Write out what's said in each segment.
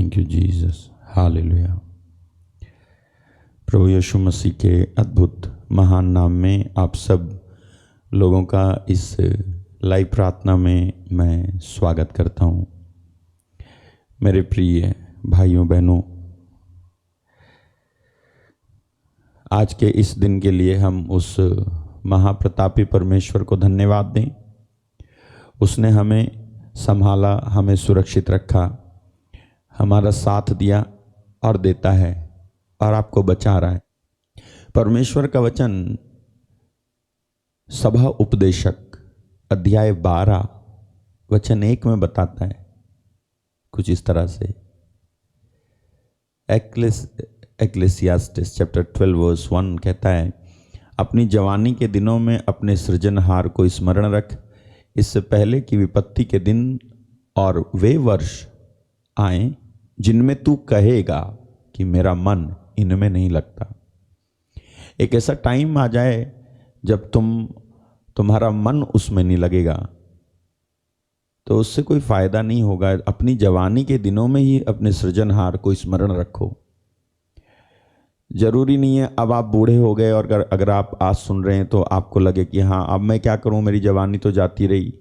Thank you Jesus, hallelujah. प्रभु यीशु मसीह के अद्भुत महान नाम में आप सब लोगों का इस लाइव प्रार्थना में मैं स्वागत करता हूँ। मेरे प्रिय भाइयों बहनों, आज के इस दिन के लिए हम उस महाप्रतापी परमेश्वर को धन्यवाद दें। उसने हमें संभाला, हमें सुरक्षित रखा, हमारा साथ दिया और देता है और आपको बचा रहा है। परमेश्वर का वचन सभा उपदेशक अध्याय 12 वचन 1 में बताता है कुछ इस तरह से। एक्लेसियास्टिस चैप्टर 12 वर्स 1 कहता है, अपनी जवानी के दिनों में अपने सृजनहार को स्मरण रख, इससे पहले कि विपत्ति के दिन और वे वर्ष आए जिनमें तू कहेगा कि मेरा मन इनमें नहीं लगता। एक ऐसा टाइम आ जाए जब तुम्हारा मन उसमें नहीं लगेगा तो उससे कोई फायदा नहीं होगा। अपनी जवानी के दिनों में ही अपने सृजनहार को स्मरण रखो। जरूरी नहीं है अब आप बूढ़े हो गए और अगर आप आज सुन रहे हैं तो आपको लगे कि हाँ अब मैं क्या करूं, मेरी जवानी तो जाती रही।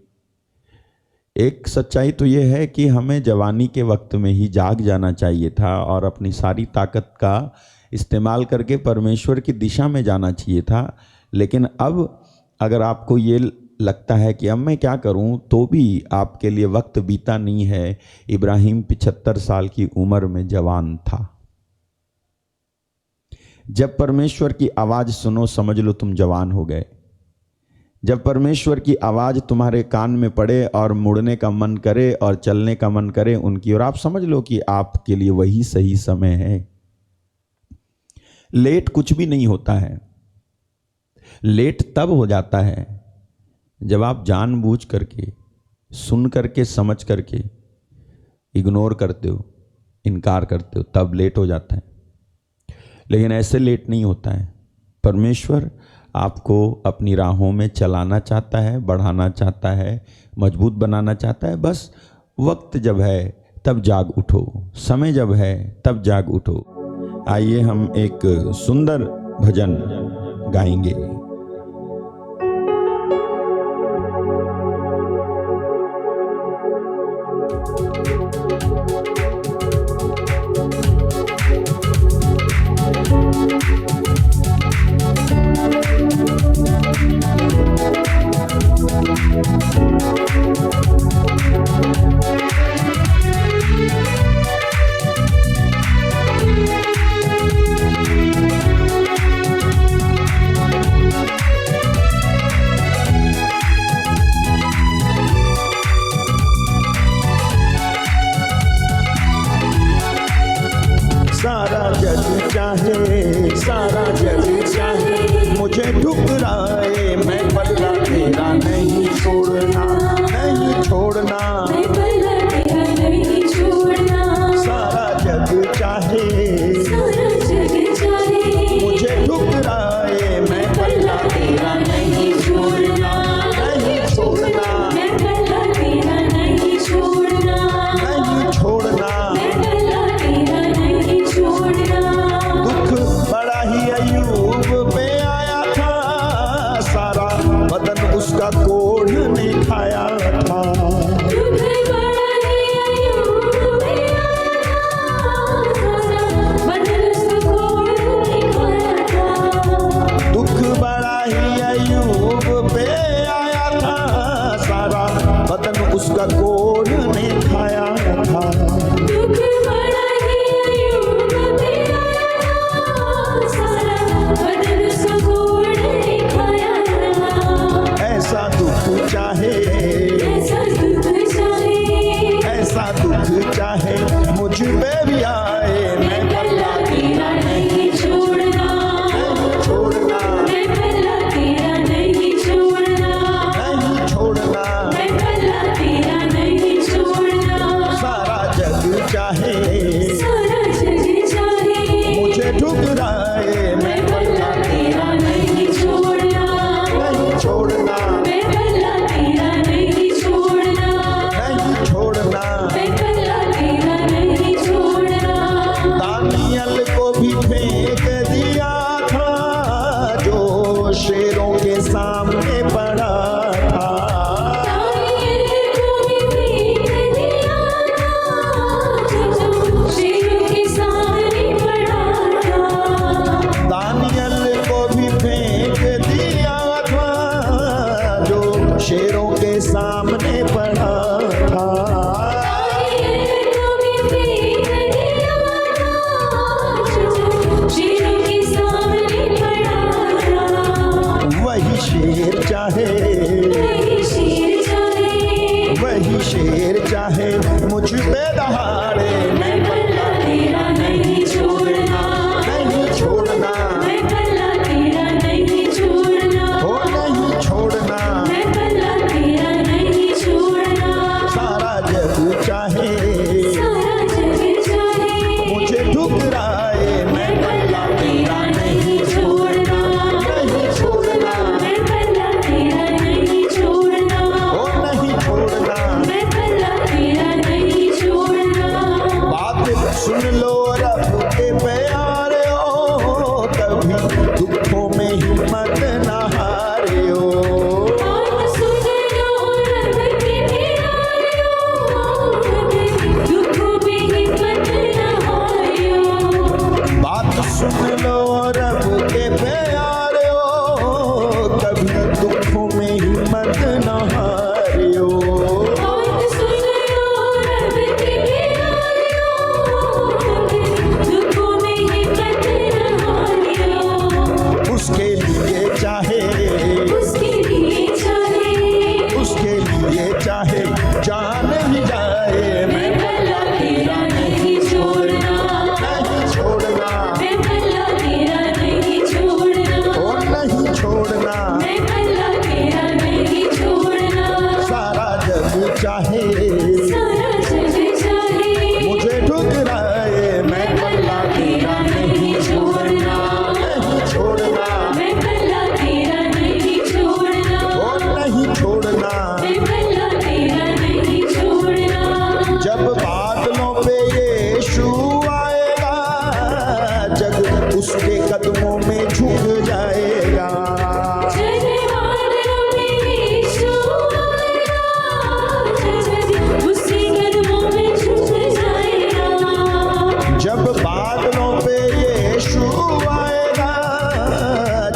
एक सच्चाई तो यह है कि हमें जवानी के वक्त में ही जाग जाना चाहिए था और अपनी सारी ताकत का इस्तेमाल करके परमेश्वर की दिशा में जाना चाहिए था। लेकिन अब अगर आपको ये लगता है कि अब मैं क्या करूं, तो भी आपके लिए वक्त बीता नहीं है। इब्राहिम 75 साल की उम्र में जवान था। जब परमेश्वर की आवाज़ सुनो समझ लो तुम जवान हो गए। जब परमेश्वर की आवाज़ तुम्हारे कान में पड़े और मुड़ने का मन करे और चलने का मन करे उनकी ओर, आप समझ लो कि आपके लिए वही सही समय है। लेट कुछ भी नहीं होता है। लेट तब हो जाता है जब आप जानबूझ करके, सुन करके, समझ करके इग्नोर करते हो, इनकार करते हो, तब लेट हो जाता है। लेकिन ऐसे लेट नहीं होता है। परमेश्वर आपको अपनी राहों में चलाना चाहता है, बढ़ाना चाहता है, मजबूत बनाना चाहता है। बस वक्त जब है तब जाग उठो, समय जब है तब जाग उठो। आइए हम एक सुंदर भजन गाएंगे। शेरों के सामने पड़ा था। दानियल को भी फेंक दिया था जो शेरों के सामने पड़ा था। वही शेर चाहे मुझ पे दहाड़े, मैं पल्ला तेरा नहीं छोड़ना, नहीं छोड़ना, मैं पल्ला तेरा नहीं छोड़ना, हो नहीं छोड़ना, मैं पल्ला तेरा नहीं छोड़ना। सारा जग चाहे मुझे ठुकराए, मैं पल्ला तेरा नहीं छोड़ना, नहीं छोड़ना, मैं पल्ला तेरा नहीं छोड़ना, हो नहीं छोड़ना, मैं पल्ला तेरा नहीं छोड़ना। बात सुन लो रब के प्यारे हो, कभी दुखों में हिम्मत न हारे हो। बात सुन लो रब के प्यारे हो, कभी दुखों में हिम्मत न हारे हो। बात सुन लो रब के प्यारे हो, कभी दुखों में हिम्मत न हारे हो। बात सुन लो रब के प्यारे हो, कभी दुखों में हिम्मत न हारे हो। उसके लिए चाहे जान ही जाए, मैं पल्ला तेरा नहीं छोड़ना, नहीं छोड़ना, मैं पल्ला तेरा नहीं छोड़ना, ओ नहीं छोड़ना, मैं पल्ला तेरा नहीं छोड़ना। सारा जग चाहे मुझे ठुकराए, मैं पल्ला तेरा नहीं छोड़ना, नहीं छोड़ना, मैं पल्ला तेरा नहीं छोड़ना, ओ नहीं छोड़ना, मैं पल्ला तेरा नहीं छोड़ना। जब बादलों पे यीशु आएगा, जग उसके कदमों में झुक जाएगा। जब बादलों पे यीशु आएगा, जग उसके कदमों में झुक जाएगा। जब बादलों पे यीशु आएगा,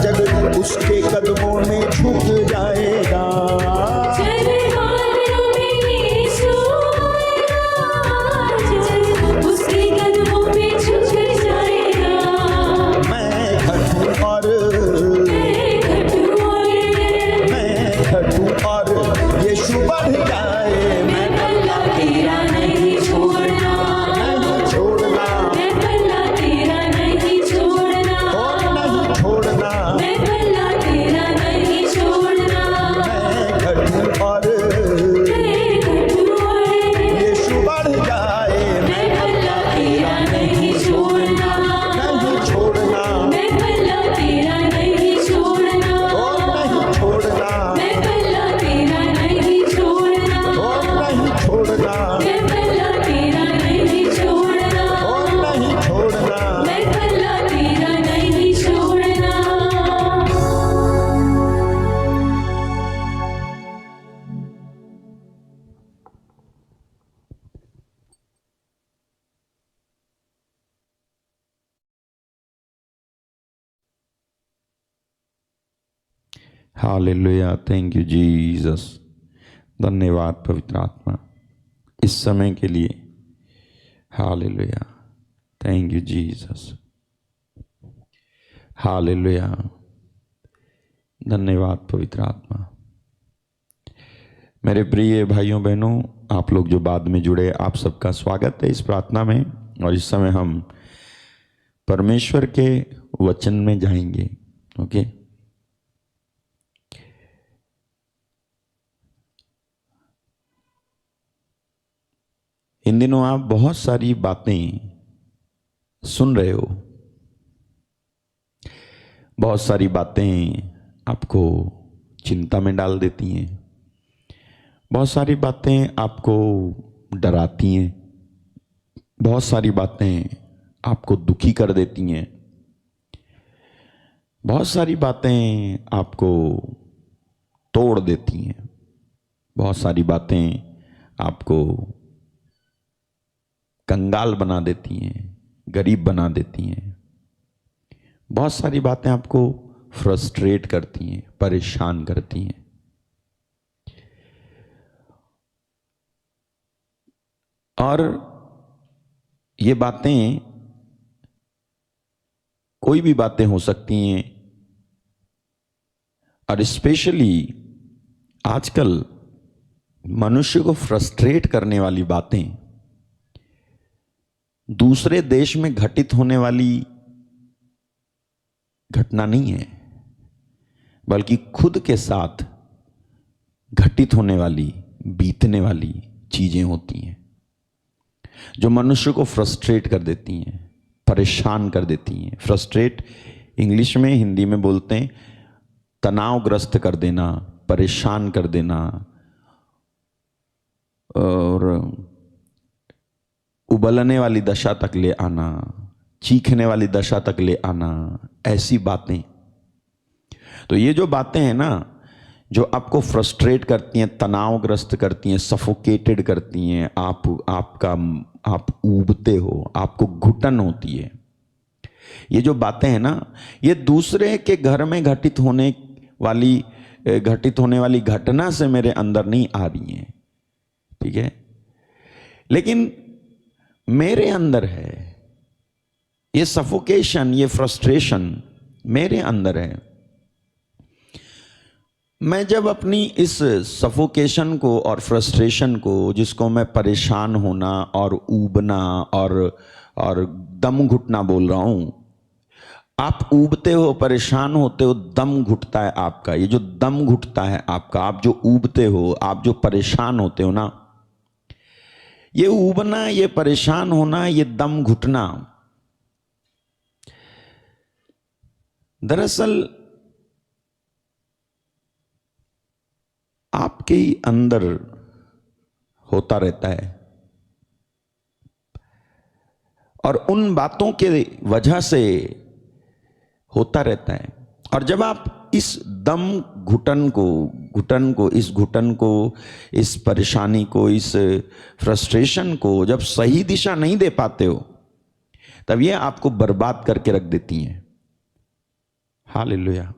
जग उसके कदमों में झुक जाएगा। उसके कदमों में झुक जाएगा। मैं घटूं और यीशु बढ़ जाए, मैं पल्ला तेरा नहीं छोड़ना, नहीं छोड़ना, मैं पल्ला तेरा नहीं छोड़ना, और नहीं छोड़ना, मैं पल्ला तेरा नहीं छोड़ना। मैं घटूं और यीशु बढ़ जाए, मैं पल्ला तेरा नहीं छोड़ना, नहीं छोड़ना, मैं पल्ला तेरा नहीं छोड़ना, और नहीं छोड़ना, मैं पल्ला तेरा नहीं छोड़ना, और नहीं छोड़ना, मैं पल्ला तेरा नहीं छोड़ना, और नहीं छोड़ना, मैं पल्ला तेरा नहीं छोड़ना। Hallelujah, thank you Jesus. धन्यवाद पवित्र आत्मा इस समय के लिए। Hallelujah, thank you Jesus. Hallelujah, धन्यवाद पवित्र आत्मा। मेरे प्रिय भाइयों बहनों, आप लोग जो बाद में जुड़े, आप सबका स्वागत है इस प्रार्थना में। और इस समय हम परमेश्वर के वचन में जाएंगे। ओके, इन दिनों आप बहुत सारी बातें सुन रहे हो, बहुत सारी बातें आपको चिंता में डाल देती हैं, बहुत सारी बातें आपको डराती हैं, बहुत सारी बातें आपको दुखी कर देती हैं। बहुत सारी बातें आपको तोड़ देती हैं, बहुत सारी बातें आपको कंगाल बना देती हैं, गरीब बना देती हैं। बहुत सारी बातें आपको फ्रस्ट्रेट करती हैं, परेशान करती हैं। और ये बातें, कोई भी बातें हो सकती हैं, और स्पेशली आजकल मनुष्य को फ्रस्ट्रेट करने वाली बातें दूसरे देश में घटित होने वाली घटना नहीं है, बल्कि खुद के साथ घटित होने वाली, बीतने वाली चीजें होती हैं जो मनुष्य को फ्रस्ट्रेट कर देती हैं, परेशान कर देती हैं। फ्रस्ट्रेट इंग्लिश में, हिंदी में बोलते हैं तनावग्रस्त कर देना, परेशान कर देना, और उबलने वाली दशा तक ले आना, चीखने वाली दशा तक ले आना, ऐसी बातें। तो ये जो बातें हैं ना, जो आपको फ्रस्ट्रेट करती हैं, तनावग्रस्त करती हैं, सफोकेटेड करती हैं, आप ऊबते हो, आपको घुटन होती है, ये जो बातें हैं ना, ये दूसरे के घर में घटित होने वाली घटना से मेरे अंदर नहीं आ रही हैं, ठीक है, लेकिन मेरे अंदर है ये सफोकेशन, ये फ्रस्ट्रेशन मेरे अंदर है। मैं जब अपनी इस सफोकेशन को और फ्रस्ट्रेशन को, जिसको मैं परेशान होना और ऊबना और दम घुटना बोल रहा हूं, आप ऊबते हो, परेशान होते हो, दम घुटता है आपका। ये जो दम घुटता है आपका, आप जो ऊबते हो, आप जो परेशान होते हो ना, ये ऊबना, ये परेशान होना, ये दम घुटना, दरअसल आपके ही अंदर होता रहता है, और उन बातों के वजह से होता रहता है। और जब आप इस दम घुटन को, इस परेशानी को, इस फ्रस्ट्रेशन को जब सही दिशा नहीं दे पाते हो, तब ये आपको बर्बाद करके रख देती हैं। हालेलुया।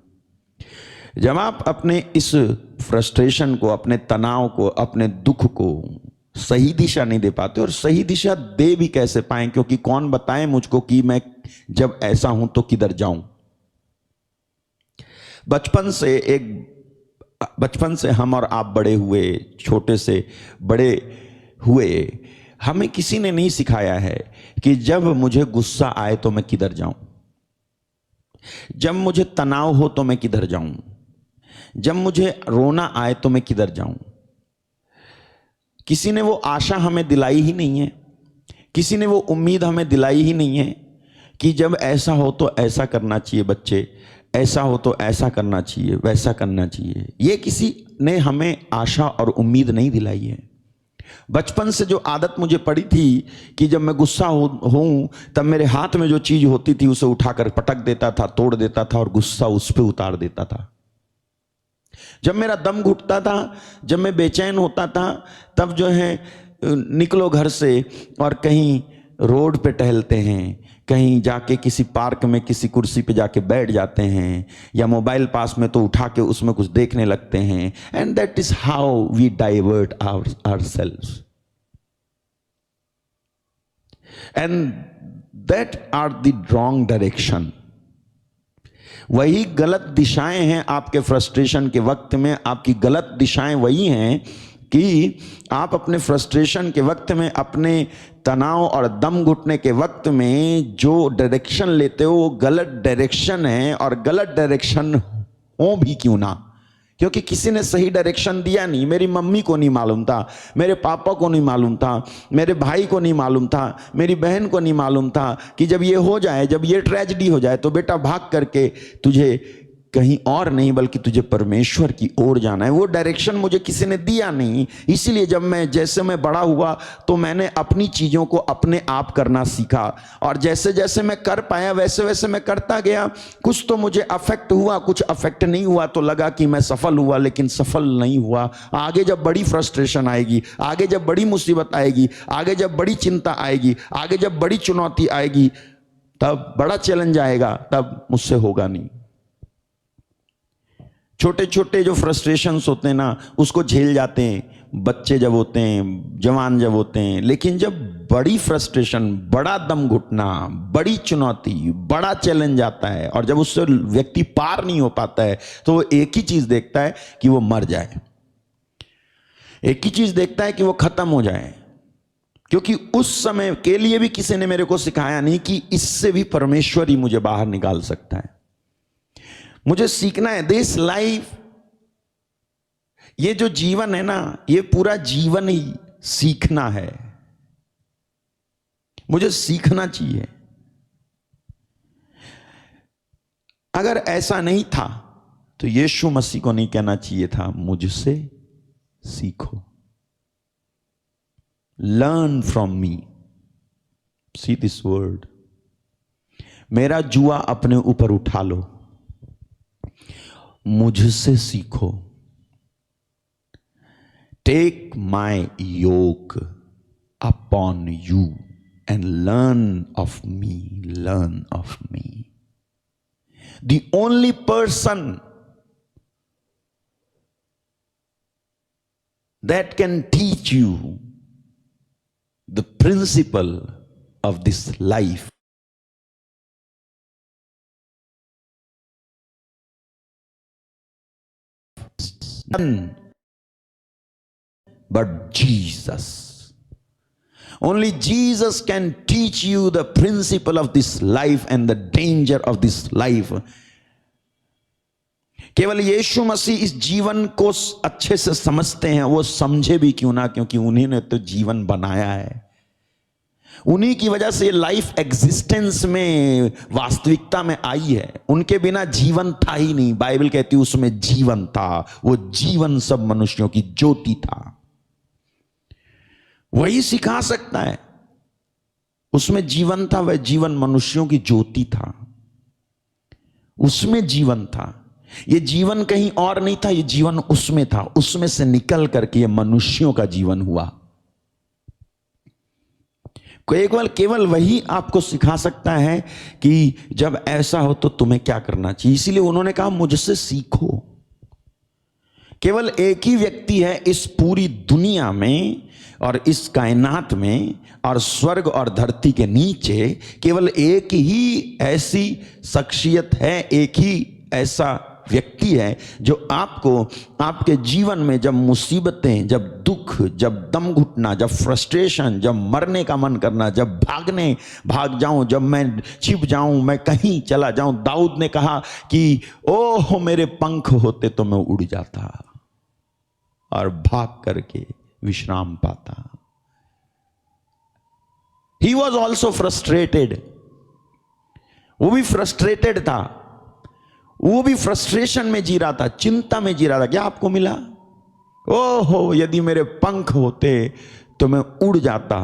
जब आप अपने इस फ्रस्ट्रेशन को, अपने तनाव को, अपने दुख को सही दिशा नहीं दे पाते, और सही दिशा दे भी कैसे पाएं, क्योंकि कौन बताए मुझको कि मैं जब ऐसा हूं तो किधर जाऊं। बचपन से हम और आप बड़े हुए, छोटे से बड़े हुए, हमें किसी ने नहीं सिखाया है कि जब मुझे गुस्सा आए तो मैं किधर जाऊं, जब मुझे तनाव हो तो मैं किधर जाऊं, जब मुझे रोना आए तो मैं किधर जाऊं। किसी ने वो आशा हमें दिलाई ही नहीं है, किसी ने वो उम्मीद हमें दिलाई ही नहीं है कि जब ऐसा हो तो ऐसा करना चाहिए बच्चे, ऐसा हो तो ऐसा करना चाहिए, वैसा करना चाहिए। ये किसी ने हमें आशा और उम्मीद नहीं दिलाई है। बचपन से जो आदत मुझे पड़ी थी कि जब मैं गुस्सा हूं तब मेरे हाथ में जो चीज होती थी उसे उठाकर पटक देता था, तोड़ देता था, और गुस्सा उस पर उतार देता था। जब मेरा दम घुटता था, जब मैं बेचैन होता था, तब जो है निकलो घर से और कहीं रोड पे टहलते हैं, कहीं जाके किसी पार्क में किसी कुर्सी पे जाके बैठ जाते हैं, या मोबाइल पास में तो उठा के उसमें कुछ देखने लगते हैं। And that is how we divert ourselves, and that are the wrong direction. वही गलत दिशाएं हैं आपके फ्रस्ट्रेशन के वक्त में। आपकी गलत दिशाएं वही हैं कि आप अपने फ्रस्ट्रेशन के वक्त में, अपने तनाव और दम घुटने के वक्त में जो डायरेक्शन लेते हो वो गलत डायरेक्शन है। और गलत डायरेक्शन हो भी क्यों ना, क्योंकि किसी ने सही डायरेक्शन दिया नहीं। मेरी मम्मी को नहीं मालूम था, मेरे पापा को नहीं मालूम था, मेरे भाई को नहीं मालूम था, मेरी बहन को नहीं मालूम था कि जब ये हो जाए, जब ये ट्रेजेडी हो जाए तो बेटा भाग करके तुझे कहीं और नहीं बल्कि तुझे परमेश्वर की ओर जाना है। वो डायरेक्शन मुझे किसी ने दिया नहीं, इसीलिए जब मैं बड़ा हुआ तो मैंने अपनी चीज़ों को अपने आप करना सीखा, और जैसे जैसे मैं कर पाया वैसे वैसे मैं करता गया। कुछ तो मुझे अफेक्ट हुआ, कुछ अफेक्ट नहीं हुआ, तो लगा कि मैं सफल हुआ, लेकिन सफल नहीं हुआ। आगे जब बड़ी फ्रस्ट्रेशन आएगी, आगे जब बड़ी मुसीबत आएगी, आगे जब बड़ी चिंता आएगी, आगे जब बड़ी चुनौती आएगी, तब बड़ा चैलेंज आएगा, तब मुझसे होगा नहीं। छोटे छोटे जो फ्रस्ट्रेशंस होते हैं ना, उसको झेल जाते हैं बच्चे जब होते हैं, जवान जब होते हैं, लेकिन जब बड़ी फ्रस्ट्रेशन, बड़ा दम घुटना, बड़ी चुनौती, बड़ा चैलेंज आता है, और जब उससे व्यक्ति पार नहीं हो पाता है, तो वो एक ही चीज देखता है कि वो मर जाए, एक ही चीज देखता है कि वो खत्म हो जाए। क्योंकि उस समय के लिए भी किसी ने मेरे को सिखाया नहीं कि इससे भी परमेश्वर ही मुझे बाहर निकाल सकता है। मुझे सीखना है दिस लाइफ, ये जो जीवन है ना, ये पूरा जीवन ही सीखना है। मुझे सीखना चाहिए। अगर ऐसा नहीं था तो यीशु मसीह को नहीं कहना चाहिए था मुझसे सीखो, learn from me. See this word, मेरा जुआ अपने ऊपर उठा लो, मुझसे सीखो। Take my yoke upon you and learn of me, learn of me. The only person that can teach you the principle of this life none but Jesus. Only Jesus can teach you the principle of this life and the danger of this life. केवल यीशु मसीह इस जीवन को अच्छे से समझते हैं, वो समझे भी क्यों ना, क्योंकि उन्हीं ने तो जीवन बनाया है। उन्हीं की वजह से लाइफ एग्जिस्टेंस में, वास्तविकता में आई है। उनके बिना जीवन था ही नहीं। बाइबल कहती है उसमें जीवन था, वो जीवन सब मनुष्यों की ज्योति था। वही सिखा सकता है। उसमें जीवन था, वह जीवन मनुष्यों की ज्योति था, उसमें जीवन था। ये जीवन कहीं और नहीं था, ये जीवन उसमें था। उसमें से निकल करके ये मनुष्यों का जीवन हुआ। केवल वही आपको सिखा सकता है कि जब ऐसा हो तो तुम्हें क्या करना चाहिए। इसीलिए उन्होंने कहा मुझसे सीखो। केवल एक ही व्यक्ति है इस पूरी दुनिया में और इस कायनात में और स्वर्ग और धरती के नीचे, केवल एक ही ऐसी शख्सियत है, एक ही ऐसा व्यक्ति है जो आपको आपके जीवन में जब मुसीबतें, जब दुख, जब दम घुटना, जब फ्रस्ट्रेशन, जब मरने का मन करना, जब भाग जाऊं, जब मैं छिप जाऊं, मैं कहीं चला जाऊं। दाऊद ने कहा कि ओह मेरे पंख होते तो मैं उड़ जाता और भाग करके विश्राम पाता। He was also frustrated, वो भी फ्रस्ट्रेटेड था, वो भी फ्रस्ट्रेशन में जी रहा था, चिंता में जी रहा था। क्या आपको मिला? ओहो यदि मेरे पंख होते तो मैं उड़ जाता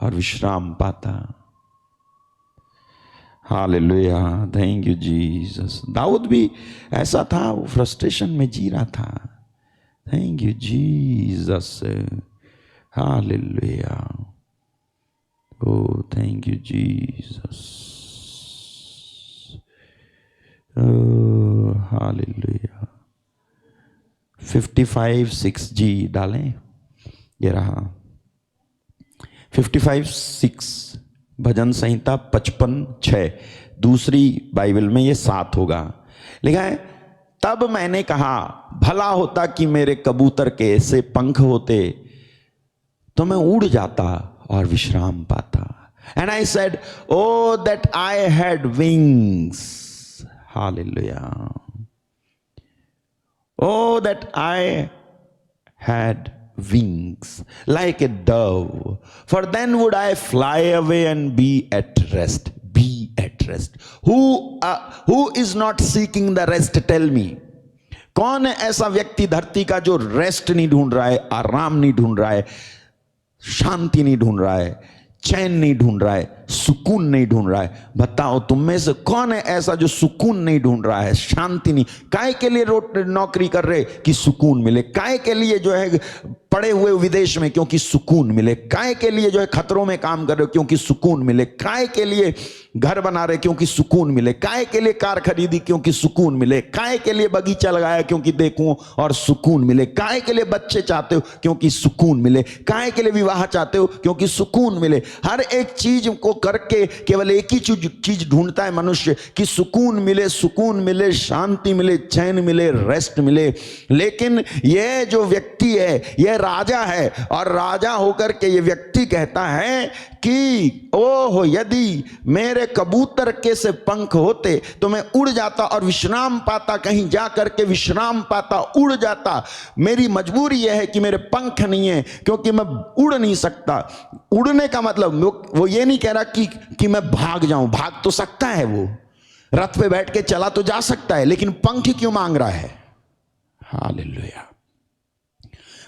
और विश्राम पाता। Hallelujah, thank you Jesus. दाऊद भी ऐसा था, वो फ्रस्ट्रेशन में जी रहा था। Thank you Jesus, hallelujah, O thank you Jesus, hallelujah. 55:6 जी डालें, ये रहा 55:6, भजन संहिता 55:6। दूसरी बाइबल में ये 7 होगा। लिखा है, तब मैंने कहा भला होता कि मेरे कबूतर के ऐसे पंख होते तो मैं उड़ जाता और विश्राम पाता। And I said O that I had wings, hallelujah, oh that I had wings like a dove, for then would I fly away and be at rest. be at rest. Who is not seeking the rest? Tell me. कौन है ऐसा व्यक्ति धरती का जो rest नहीं ढूंढ रहा है, आराम नहीं ढूंढ रहा है, शांति नहीं ढूंढ रहा है, चैन नहीं ढूंढ रहा है, सुकून नहीं ढूंढ रहा है? बताओ तुम में से कौन है ऐसा जो सुकून नहीं ढूंढ रहा है, शांति नहीं? काहे के लिए नौकरी कर रहे कि सुकून मिले? काहे के लिए जो है पड़े हुए विदेश में क्योंकि सुकून मिले? काहे के लिए जो है खतरों में काम कर रहे हो क्योंकि सुकून मिले? काहे के लिए घर बना रहे क्योंकि सुकून मिले? काहे के लिए कार खरीदी क्योंकि सुकून मिले? काहे के लिए बगीचा लगाया क्योंकि देखूं और सुकून मिले? काहे के लिए बच्चे चाहते हो क्योंकि सुकून मिले? काहे के लिए विवाह चाहते हो क्योंकि सुकून मिले? हर एक चीज को करके केवल एक ही चीज ढूंढता है मनुष्य कि सुकून मिले, सुकून मिले, शांति मिले, चैन मिले, रेस्ट मिले। लेकिन यह जो व्यक्ति है यह राजा है, और राजा होकर के ये व्यक्ति कहता है कि ओह यदि मेरे कबूतर के से पंख होते तो मैं उड़ जाता और विश्राम पाता, कहीं जा करके विश्राम पाता, उड़ जाता। मेरी मजबूरी यह है कि मेरे पंख नहीं है क्योंकि मैं उड़ नहीं सकता। उड़ने का मतलब वो ये नहीं कह रहा कि मैं भाग जाऊं, भाग तो सकता है, वो रथ पे बैठ के चला तो जा सकता है, लेकिन पंख क्यों मांग रहा है? Hallelujah.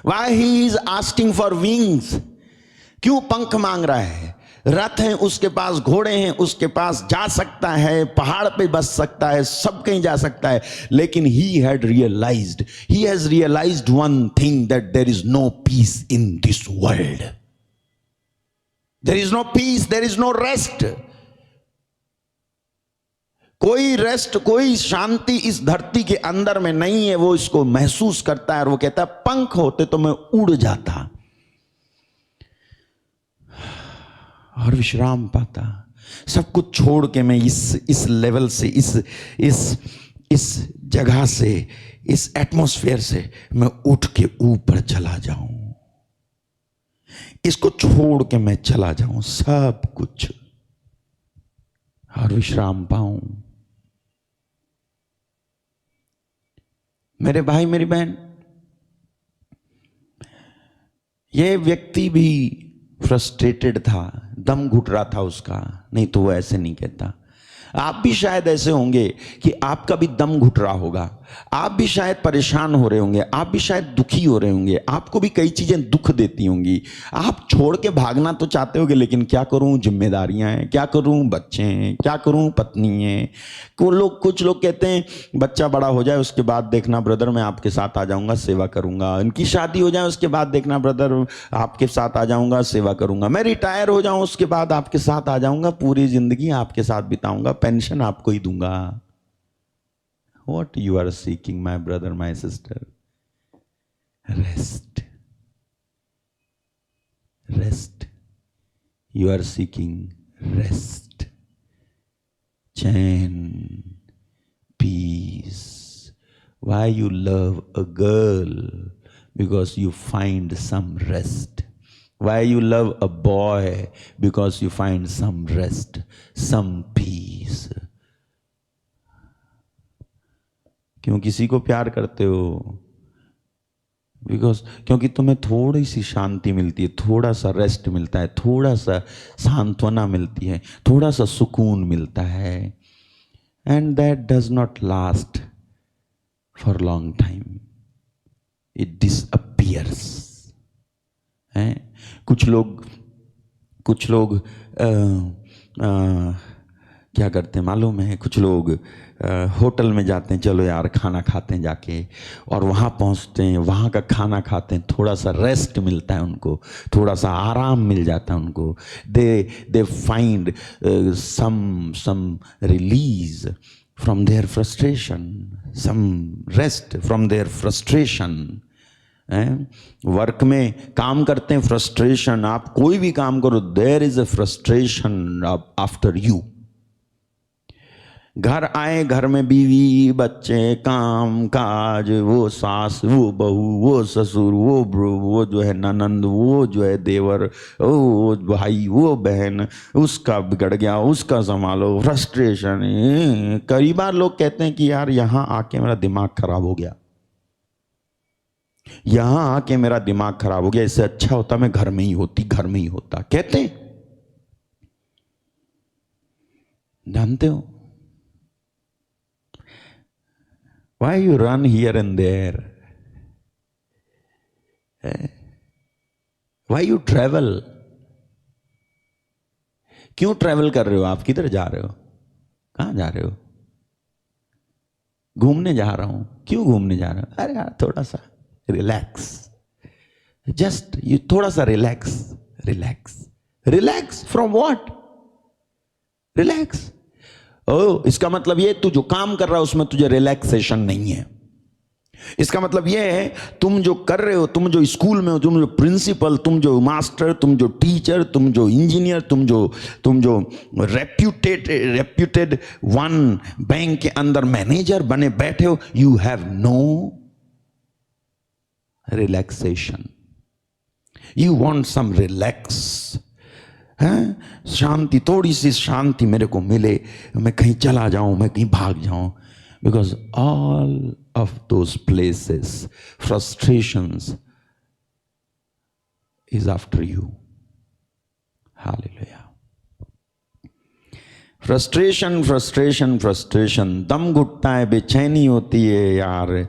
Why he is asking for wings? क्यों पंख मांग रहा है? रथ है उसके पास, घोड़े हैं उसके पास, जा सकता है, पहाड़ पे बस सकता है, सब कहीं जा सकता है, लेकिन he has realized one thing, that there is no peace in this world. There is no peace, there is no rest. कोई रेस्ट, कोई शांति इस धरती के अंदर में नहीं है। वो इसको महसूस करता है और वो कहता है पंख होते तो मैं उड़ जाता और विश्राम पाता। सब कुछ छोड़ के मैं इस लेवल से, इस जगह से, इस एटमॉस्फेयर से मैं उठ के ऊपर चला जाऊं, इसको छोड़ के मैं चला जाऊं सब कुछ, और विश्राम पाऊं। मेरे भाई मेरी बहन, ये व्यक्ति भी फ्रस्ट्रेटेड था, दम घुट रहा था उसका, नहीं तो वो ऐसे नहीं कहता। आप भी शायद ऐसे होंगे कि आपका भी दम घुट रहा होगा, आप भी शायद परेशान हो रहे होंगे, आप भी शायद दुखी हो रहे होंगे, आपको भी कई चीजें दुख देती होंगी। आप छोड़ के भागना तो चाहते होगे, लेकिन क्या करूं, जिम्मेदारियां हैं, क्या करूं, बच्चे हैं, क्या करूं, पत्नी है। कुछ लोग कहते हैं बच्चा बड़ा हो जाए उसके बाद देखना ब्रदर मैं आपके साथ आ जाऊंगा, सेवा करूंगा। इनकी शादी हो जाए उसके बाद देखना ब्रदर आपके साथ आ जाऊंगा, सेवा करूंगा। मैं रिटायर हो जाऊं उसके बाद आपके साथ आ जाऊंगा, पूरी जिंदगी आपके साथ बिताऊंगा, पेंशन आपको ही दूंगा। What you are seeking, my brother, my sister? Rest. Rest. You are seeking rest. Chain. Peace. Why you love a girl? Because you find some rest. Why you love a boy? Because you find some rest, some peace. क्यों किसी को प्यार करते हो? क्योंकि तुम्हें थोड़ी सी शांति मिलती है, थोड़ा सा रेस्ट मिलता है, थोड़ा सा सांत्वना मिलती है, थोड़ा सा सुकून मिलता है। And that does not last for long time, it disappears. कुछ लोग क्या करते हैं मालूम है? कुछ लोग होटल में जाते हैं, चलो यार खाना खाते हैं जाके, और वहाँ पहुँचते हैं, वहाँ का खाना खाते हैं, थोड़ा सा रेस्ट मिलता है उनको, थोड़ा सा आराम मिल जाता है उनको। They find some release from their frustration, some rest from their frustration. Work में काम करते हैं, फ्रस्ट्रेशन, आप कोई भी काम करो, there is a frustration after you. घर आए, घर में बीवी बच्चे, काम काज, वो सास, वो बहू, वो ससुर, वो जो है ननंद, वो जो है देवर, वो भाई, वो बहन, उसका बिगड़ गया, उसका संभालो, फ्रस्ट्रेशन। कई बार लोग कहते हैं कि यार यहाँ आके मेरा दिमाग खराब हो गया, यहां आके मेरा दिमाग खराब हो गया, इससे अच्छा होता मैं घर में ही होता, कहते हैं। जानते हो? Why you run here and there? Why you travel? क्यों ट्रैवल कर रहे हो आप? किधर जा रहे हो? कहां जा रहे हो? घूमने जा रहा हूं। क्यों घूमने जा रहे हो? अरे यार थोड़ा सा रिलैक्स, जस्ट यू थोड़ा सा relax. Relax relax from what? Relax. ओ, इसका मतलब ये तू जो काम कर रहा है उसमें तुझे रिलैक्सेशन नहीं है। इसका मतलब यह है तुम जो कर रहे हो, तुम जो स्कूल में हो, तुम जो प्रिंसिपल, तुम जो मास्टर, तुम जो टीचर, तुम जो इंजीनियर, तुम जो रेप्यूटेड वन बैंक के अंदर मैनेजर बने बैठे हो, you have no relaxation. You want some relax, है शांति, थोड़ी सी शांति मेरे को मिले, मैं कहीं चला जाऊं, मैं कहीं भाग जाऊं। Because all of those places, frustrations is after you. Hallelujah. Frustration, frustration, frustration. दम घुटता है, बेचैनी होती है यार।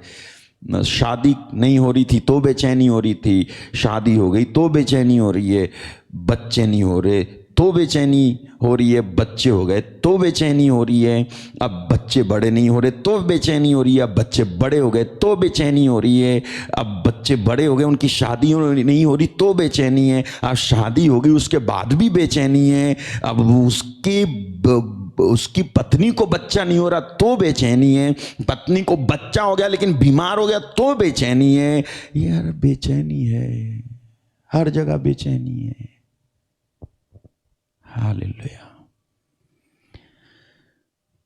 शादी नहीं हो रही थी तो बेचैनी हो रही थी, शादी हो गई तो बेचैनी हो रही है, बच्चे नहीं हो रहे तो बेचैनी हो रही है, बच्चे हो गए तो बेचैनी हो रही है, अब बच्चे बड़े नहीं हो रहे तो बेचैनी हो रही है, अब बच्चे बड़े हो गए तो बेचैनी हो रही है, अब बच्चे बड़े हो गए उनकी शादी नहीं हो रही तो बेचैनी है, अब शादी हो गई उसके बाद भी बेचैनी है, अब उसकी पत्नी को बच्चा नहीं हो रहा तो बेचैनी है, पत्नी को बच्चा हो गया लेकिन बीमार हो गया तो बेचैनी है। यार बेचैनी है, हर जगह बेचैनी है। हालेलुया।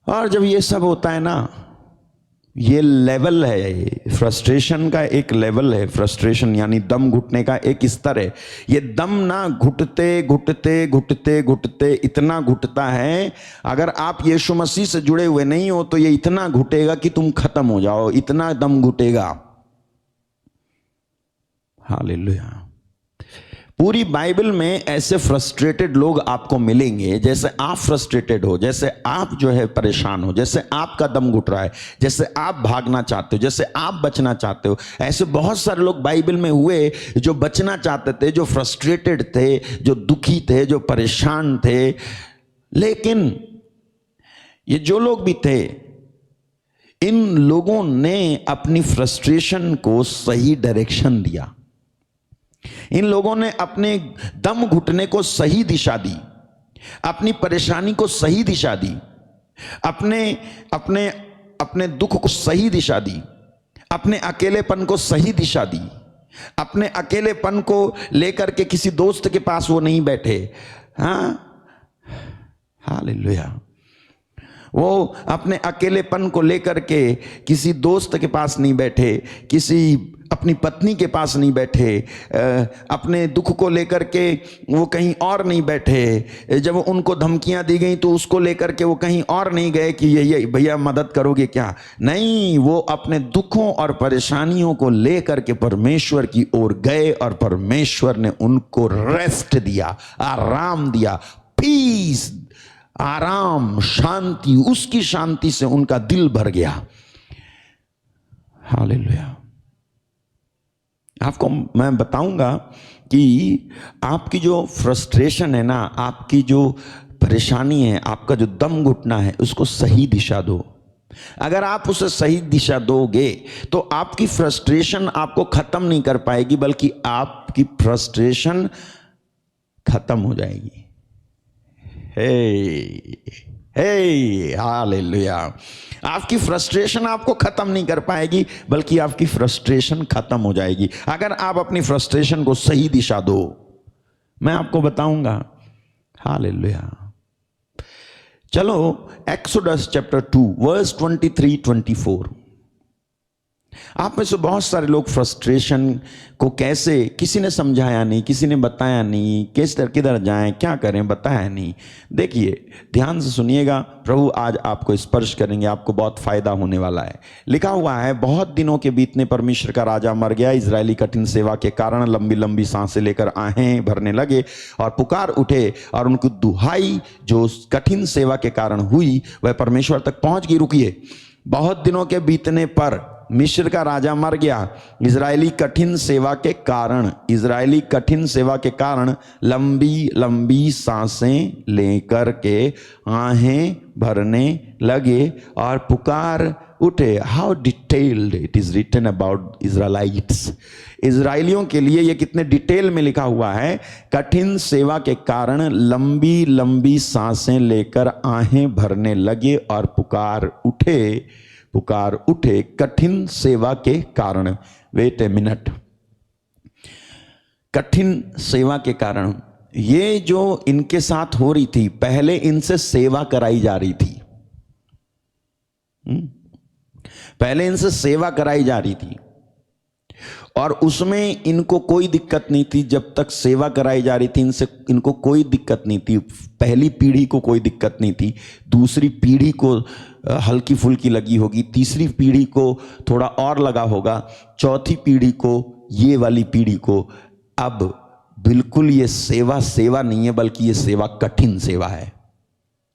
और जब ये सब होता है ना, ये लेवल है फ्रस्ट्रेशन का, एक लेवल है फ्रस्ट्रेशन यानी दम घुटने का एक स्तर है। ये दम ना घुटते घुटते घुटते घुटते इतना घुटता है, अगर आप यीशु मसीह से जुड़े हुए नहीं हो तो ये इतना घुटेगा कि तुम खत्म हो जाओ, इतना दम घुटेगा। हालेलुया। पूरी बाइबल में ऐसे फ्रस्ट्रेटेड लोग आपको मिलेंगे, जैसे आप फ्रस्ट्रेटेड हो, जैसे आप जो है परेशान हो, जैसे आपका दम घुट रहा है, जैसे आप भागना चाहते हो, जैसे आप बचना चाहते हो। ऐसे बहुत सारे लोग बाइबल में हुए जो बचना चाहते थे, जो फ्रस्ट्रेटेड थे, जो दुखी थे, जो परेशान थे। लेकिन ये जो लोग भी थे, इन लोगों ने अपनी फ्रस्ट्रेशन को सही डायरेक्शन दिया। इन लोगों ने अपने दम घुटने को सही दिशा दी, अपनी परेशानी को सही दिशा दी, अपने अपने अपने दुख को सही दिशा दी, अपने अकेलेपन को सही दिशा दी। अपने अकेलेपन को लेकर के किसी दोस्त के पास वो नहीं बैठे। हाँ, हालेलुया। वो अपने अकेलेपन को लेकर के किसी दोस्त के पास नहीं बैठे, किसी अपनी पत्नी के पास नहीं बैठे, अपने दुख को लेकर के वो कहीं और नहीं बैठे। जब उनको धमकियां दी गई तो उसको लेकर के वो कहीं और नहीं गए कि ये भैया मदद करोगे क्या। नहीं, वो अपने दुखों और परेशानियों को लेकर के परमेश्वर की ओर गए और परमेश्वर ने उनको रेस्ट दिया, आराम दिया, पीस, आराम, शांति। उसकी शांति से उनका दिल भर गया। हालेलुया। आपको मैं बताऊंगा कि आपकी जो फ्रस्ट्रेशन है ना, आपकी जो परेशानी है, आपका जो दम घुटना है, उसको सही दिशा दो। अगर आप उसे सही दिशा दोगे तो आपकी फ्रस्ट्रेशन आपको खत्म नहीं कर पाएगी, बल्कि आपकी फ्रस्ट्रेशन खत्म हो जाएगी। हे हालेलुया। आपकी फ्रस्ट्रेशन आपको खत्म नहीं कर पाएगी, बल्कि आपकी फ्रस्ट्रेशन खत्म हो जाएगी अगर आप अपनी फ्रस्ट्रेशन को सही दिशा दो। मैं आपको बताऊंगा। हालेलुया। चलो एक्सोडस चैप्टर 2 वर्स 23-24। आप में से बहुत सारे लोग फ्रस्ट्रेशन को कैसे, किसी ने समझाया नहीं, किसी ने बताया नहीं, किधर जाएं, क्या करें, बताया नहीं। देखिए, ध्यान से सुनिएगा, प्रभु आज आपको स्पर्श करेंगे, आपको बहुत फायदा होने वाला है। लिखा हुआ है, बहुत दिनों के बीतने पर मिस्र का राजा मर गया। इजरायली कठिन सेवा के कारण लंबी लंबी सांसें लेकर आहें भरने लगे और पुकार उठे, और उनकी दुहाई जो कठिन सेवा के कारण हुई वह परमेश्वर तक पहुंच गई। रुकिए, बहुत दिनों के बीतने पर मिस्र का राजा मर गया। इजरायली कठिन सेवा के कारण लंबी लंबी सांसें लेकर के आहें भरने लगे और पुकार उठे। How detailed it is written about Israelites. इजराइलियों के लिए यह कितने डिटेल में लिखा हुआ है। कठिन सेवा के कारण लंबी लंबी सांसें लेकर आहें भरने लगे और पुकार उठे कठिन सेवा के कारण। वेट ए मिनट, कठिन सेवा के कारण ये जो इनके साथ हो रही थी, पहले इनसे सेवा कराई जा रही थी। पहले इनसे सेवा कराई जा रही थी और उसमें इनको कोई दिक्कत नहीं थी। जब तक सेवा कराई जा रही थी इनको कोई दिक्कत नहीं थी। पहली पीढ़ी को कोई दिक्कत नहीं थी, दूसरी पीढ़ी को हल्की फुल्की लगी होगी, तीसरी पीढ़ी को थोड़ा और लगा होगा, चौथी पीढ़ी को, ये वाली पीढ़ी को अब बिल्कुल ये सेवा नहीं है, बल्कि ये सेवा कठिन सेवा है।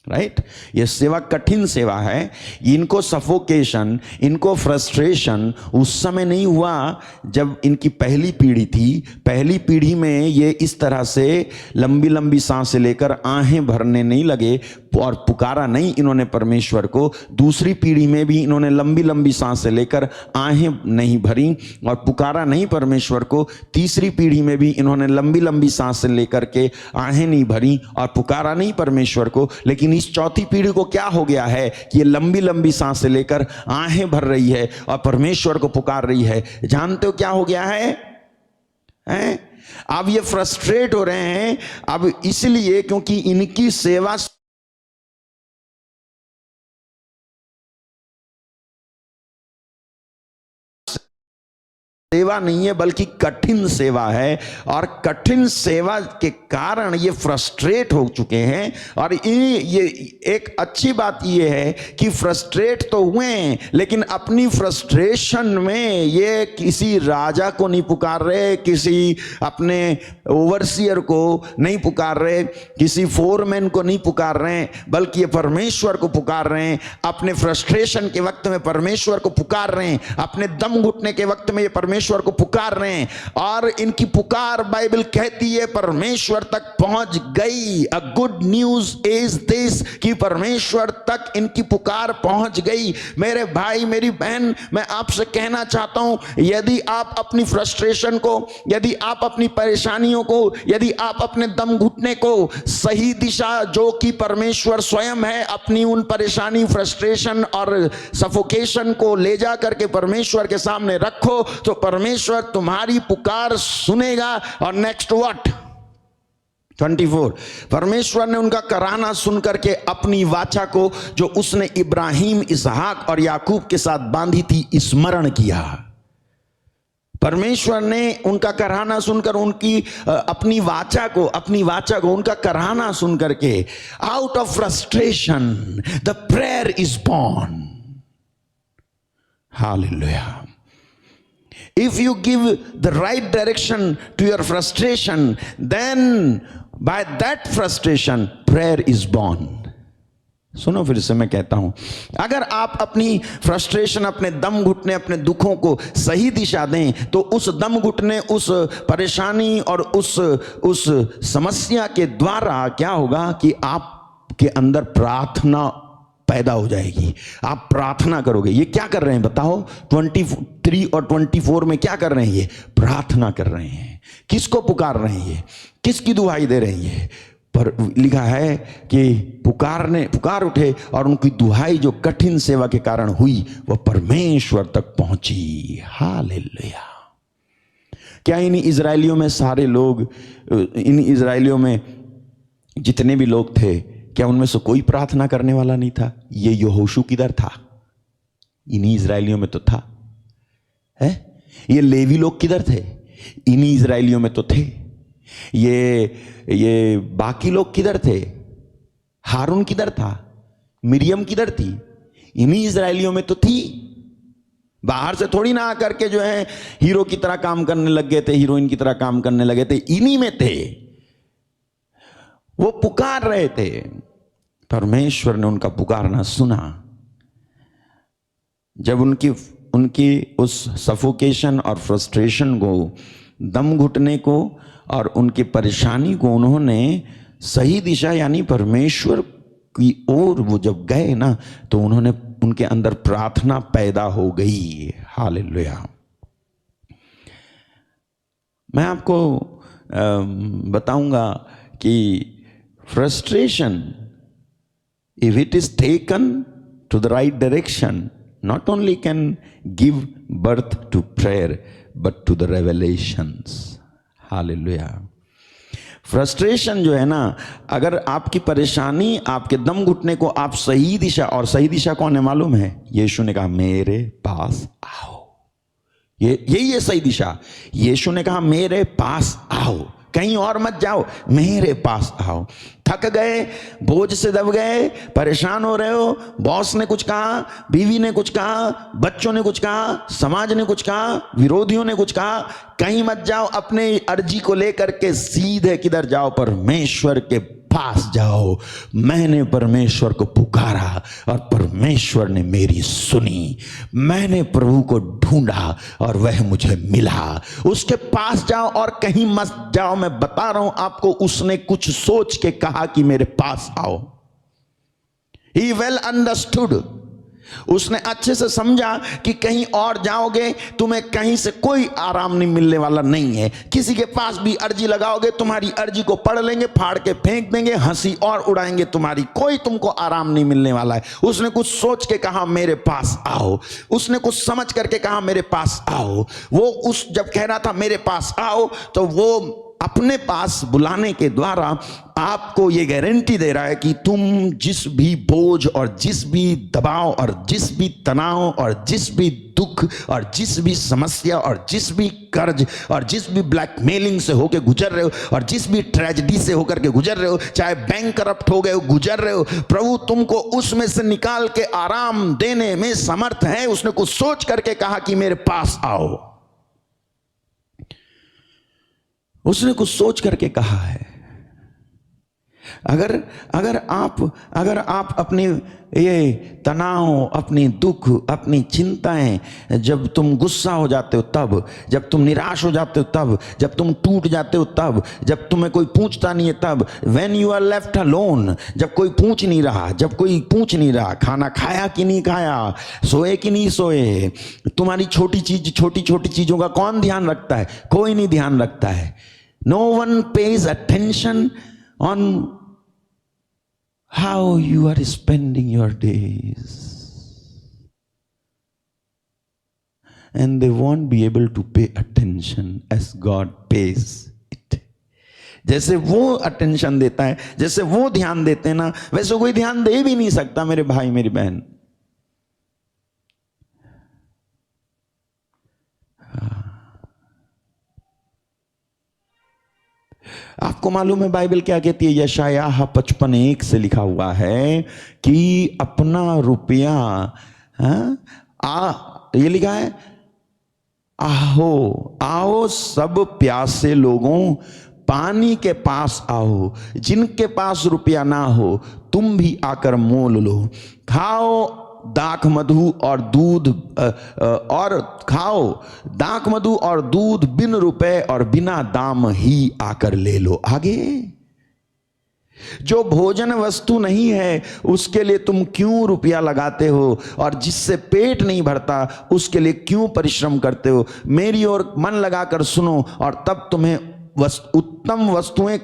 राइट, ये सेवा कठिन सेवा है। इनको सफोकेशन, इनको फ्रस्ट्रेशन उस समय नहीं हुआ जब इनकी पहली पीढ़ी थी। पहली पीढ़ी में ये इस तरह से लंबी लंबी सांसें लेकर आहें भरने नहीं लगे और पुकारा नहीं इन्होंने परमेश्वर को। दूसरी पीढ़ी में भी इन्होंने लंबी लंबी सांसें लेकर आहें नहीं भरी और पुकारा नहीं परमेश्वर को। तीसरी पीढ़ी में भी इन्होंने लंबी लंबी सांसें लेकर के आहें नहीं भरी और पुकारा नहीं परमेश्वर को। लेकिन इस चौथी पीढ़ी को क्या हो गया है कि ये लंबी लंबी सांसें लेकर आहें भर रही है और परमेश्वर को पुकार रही है। जानते हो क्या हो गया है? अब ये फ्रस्ट्रेट हो रहे हैं, अब इसलिए क्योंकि इनकी सेवा नहीं है बल्कि कठिन सेवा है, और कठिन सेवा के कारण ये फ्रस्ट्रेट हो चुके हैं। और ये एक अच्छी बात ये है कि फ्रस्ट्रेट तो हुए हैं, लेकिन अपनी फ्रस्ट्रेशन में ये किसी राजा को नहीं पुकार रहे, किसी अपने ओवरसियर को नहीं पुकार रहे, किसी फोरमैन को नहीं पुकार रहे हैं, बल्कि ये परमेश्वर को पुकार रहे हैं। अपने फ्रस्ट्रेशन के वक्त में परमेश्वर को पुकार रहे हैं, अपने दम घुटने के वक्त में ये परमेश्वर को पुकार रहे हैं। और इनकी पुकार बाइबल कहती है परमेश्वर तक पहुंच गई। A good news is this कि परमेश्वर तक इनकी पुकार पहुंच गई। मेरे भाई मेरी बहन, मैं आपसे कहना चाहता हूं, यदि आप अपनी फ्रस्ट्रेशन को, यदि आप अपनी परेशानियों को, यदि आप अपने दम घुटने को सही दिशा जो कि परमेश्वर स्वयं है, अपनी उन परेशानी, फ्रस्ट्रेशन और सफोकेशन को ले जा करके परमेश्वर के सामने रखो, तो परमेश्वर तुम्हारी पुकार सुनेगा। और नेक्स्ट व्हाट 24, परमेश्वर ने उनका कराहना सुनकर के अपनी वाचा को जो उसने इब्राहिम, इसहाक और याकूब के साथ बांधी थी स्मरण किया। परमेश्वर ने उनका कराहना सुनकर उनकी अपनी वाचा को उनका कराहना सुनकर के out of frustration the prayer is born. Hallelujah. If you give the right direction to your frustration, then by that frustration prayer is born. सुनो, फिर से मैं कहता हूं, अगर आप अपनी फ्रस्ट्रेशन, अपने दम घुटने, अपने दुखों को सही दिशा दें, तो उस दम घुटने, उस परेशानी और उस समस्या के द्वारा क्या होगा कि आपके अंदर प्रार्थना पैदा हो जाएगी। आप प्रार्थना करोगे। ये क्या कर रहे हैं बताओ? 23 और 24 में क्या कर रहे हैं? ये प्रार्थना कर रहे हैं। किसको पुकार रहे हैं? ये किसकी दुहाई दे रहे हैं? पर लिखा है कि पुकार उठे और उनकी दुहाई जो कठिन सेवा के कारण हुई वह परमेश्वर तक पहुंची। हालेलुया। क्या इन इजराइलियों में सारे लोग, इन इजराइलियों में जितने भी लोग थे, क्या उनमें से कोई प्रार्थना करने वाला नहीं था? ये यहोशू किधर था? इन्हीं इजराइलियों में तो था। है? ये लेवी लोग किधर थे? इन्हीं इजराइलियों में तो थे। ये बाकी लोग किधर थे? हारून किधर था? मिरियम किधर थी? इन्हीं इजराइलियों में तो थी। बाहर से थोड़ी ना आकर के जो है हीरो की तरह काम करने लग गए थे, हीरोइन की तरह काम करने लगे थे, इन्हीं में थे। वो पुकार रहे थे, परमेश्वर ने उनका पुकारना सुना। जब उनकी उस सफोकेशन और फ्रस्ट्रेशन को, दम घुटने को और उनकी परेशानी को उन्होंने सही दिशा यानी परमेश्वर की ओर वो जब गए ना, तो उनके अंदर प्रार्थना पैदा हो गई। हालेलुया। मैं आपको बताऊंगा कि frustration, if it is taken to the right direction, not only can give birth to prayer but to the revelations. Hallelujah. Frustration जो है ना, अगर आपकी परेशानी, आपके दम घुटने को आप सही दिशा, और सही दिशा कौन है मालूम है? यीशु ने कहा मेरे पास आओ। यही है सही दिशा। यीशु ने कहा मेरे पास आओ, कहीं और मत जाओ, मेरे पास आओ। थक गए, बोझ से दब गए, परेशान हो रहे हो, बॉस ने कुछ कहा, बीवी ने कुछ कहा, बच्चों ने कुछ कहा, समाज ने कुछ कहा, विरोधियों ने कुछ कहा, कहीं मत जाओ। अपने अर्जी को लेकर के सीधे किधर जाओ? परमेश्वर के पास जाओ। मैंने परमेश्वर को पुकारा और परमेश्वर ने मेरी सुनी। मैंने प्रभु को ढूंढा और वह मुझे मिला। उसके पास जाओ और कहीं मत जाओ। मैं बता रहा हूं आपको, उसने कुछ सोच के कहा कि मेरे पास आओ। He well understood. उसने अच्छे से समझा कि कहीं और जाओगे तुम्हें कहीं से कोई आराम नहीं मिलने वाला नहीं है। किसी के पास भी अर्जी लगाओगे, तुम्हारी अर्जी को पढ़ लेंगे, फाड़ के फेंक देंगे, हंसी और उड़ाएंगे तुम्हारी, कोई तुमको आराम नहीं मिलने वाला है। उसने कुछ सोच के कहा मेरे पास आओ। उसने कुछ समझ करके कहा मेरे पास आओ। वो जब कह रहा था मेरे पास आओ, तो वो अपने पास बुलाने के द्वारा आपको ये गारंटी दे रहा है कि तुम जिस भी बोझ और जिस भी दबाव और जिस भी तनाव और जिस भी दुख और जिस भी समस्या और जिस भी कर्ज और जिस भी ब्लैकमेलिंग से होकर गुजर रहे हो और जिस भी ट्रेजेडी से होकर के गुजर रहे हो, चाहे बैंक करप्ट हो गए हो, गुजर रहे हो, प्रभु तुमको उसमें से निकाल के आराम देने में समर्थ है। उसने कुछ सोच करके कहा कि मेरे पास आओ। उसने कुछ सोच करके कहा है। अगर आप अपनी ये तनाव, अपनी दुख, अपनी चिंताएं, जब तुम गुस्सा हो जाते हो तब, जब तुम निराश हो जाते हो तब, जब तुम टूट जाते हो तब, जब तुम्हें कोई पूछता नहीं है तब, when you are left alone, जब कोई पूछ नहीं रहा, जब कोई पूछ नहीं रहा, खाना खाया कि नहीं खाया, सोए कि नहीं सोए, तुम्हारी छोटी छोटी चीजों का कौन ध्यान रखता है? कोई नहीं ध्यान रखता है। No one pays attention on how you are spending your days, and they won't be able to pay attention as God pays it. जैसे वो अटेंशन देता है, जैसे वो ध्यान देते हैं ना, वैसे कोई ध्यान दे भी नहीं सकता मेरे भाई मेरी बहन। आपको मालूम है बाइबल क्या कहती है? यशायाह 55:1 से लिखा हुआ है कि अपना रुपया, ये लिखा है, आओ सब प्यासे लोगों, पानी के पास आओ। जिनके पास रुपया ना हो तुम भी आकर मोल लो। खाओ दाख मधु और दूध, और खाओ दाख मधु और दूध बिन रुपए और बिना दाम ही आकर ले लो। आगे, जो भोजन वस्तु नहीं है उसके लिए तुम क्यों रुपया लगाते हो, और जिससे पेट नहीं भरता उसके लिए क्यों परिश्रम करते हो? मेरी ओर मन लगाकर सुनो और तब तुम उत्तम वस्तुएं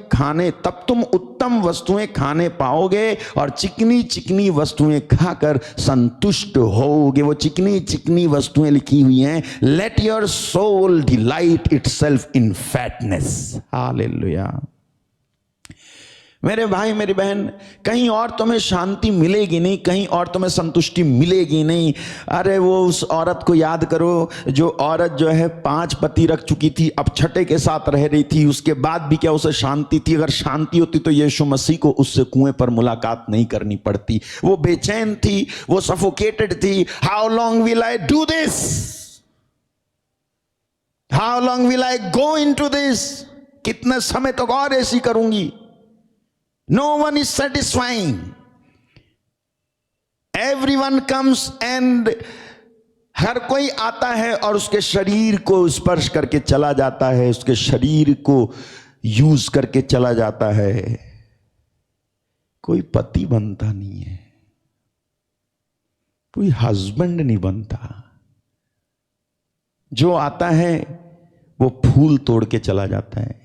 खाने पाओगे और चिकनी चिकनी वस्तुएं खाकर संतुष्ट होगे। वो चिकनी चिकनी वस्तुएं लिखी हुई हैं, let your soul delight itself in fatness. Hallelujah. मेरे भाई मेरी बहन, कहीं और तुम्हें शांति मिलेगी नहीं, कहीं और तुम्हें संतुष्टि मिलेगी नहीं। अरे वो उस औरत को याद करो, जो औरत जो है 5 पति रख चुकी थी, अब छठे के साथ रह रही थी, उसके बाद भी क्या उसे शांति थी? अगर शांति होती तो यीशु मसीह को उससे कुएं पर मुलाकात नहीं करनी पड़ती। वो बेचैन थी, वो सफोकेटेड थी। How long will I do this, how long will I go into this, कितने समय तक और ऐसी करूंगी? No one is satisfying. Everyone comes and हर कोई आता है और उसके शरीर को स्पर्श करके चला जाता है, उसके शरीर को यूज करके चला जाता है। कोई पति बनता नहीं है, कोई हस्बैंड नहीं बनता। जो आता है वो फूल तोड़ के चला जाता है।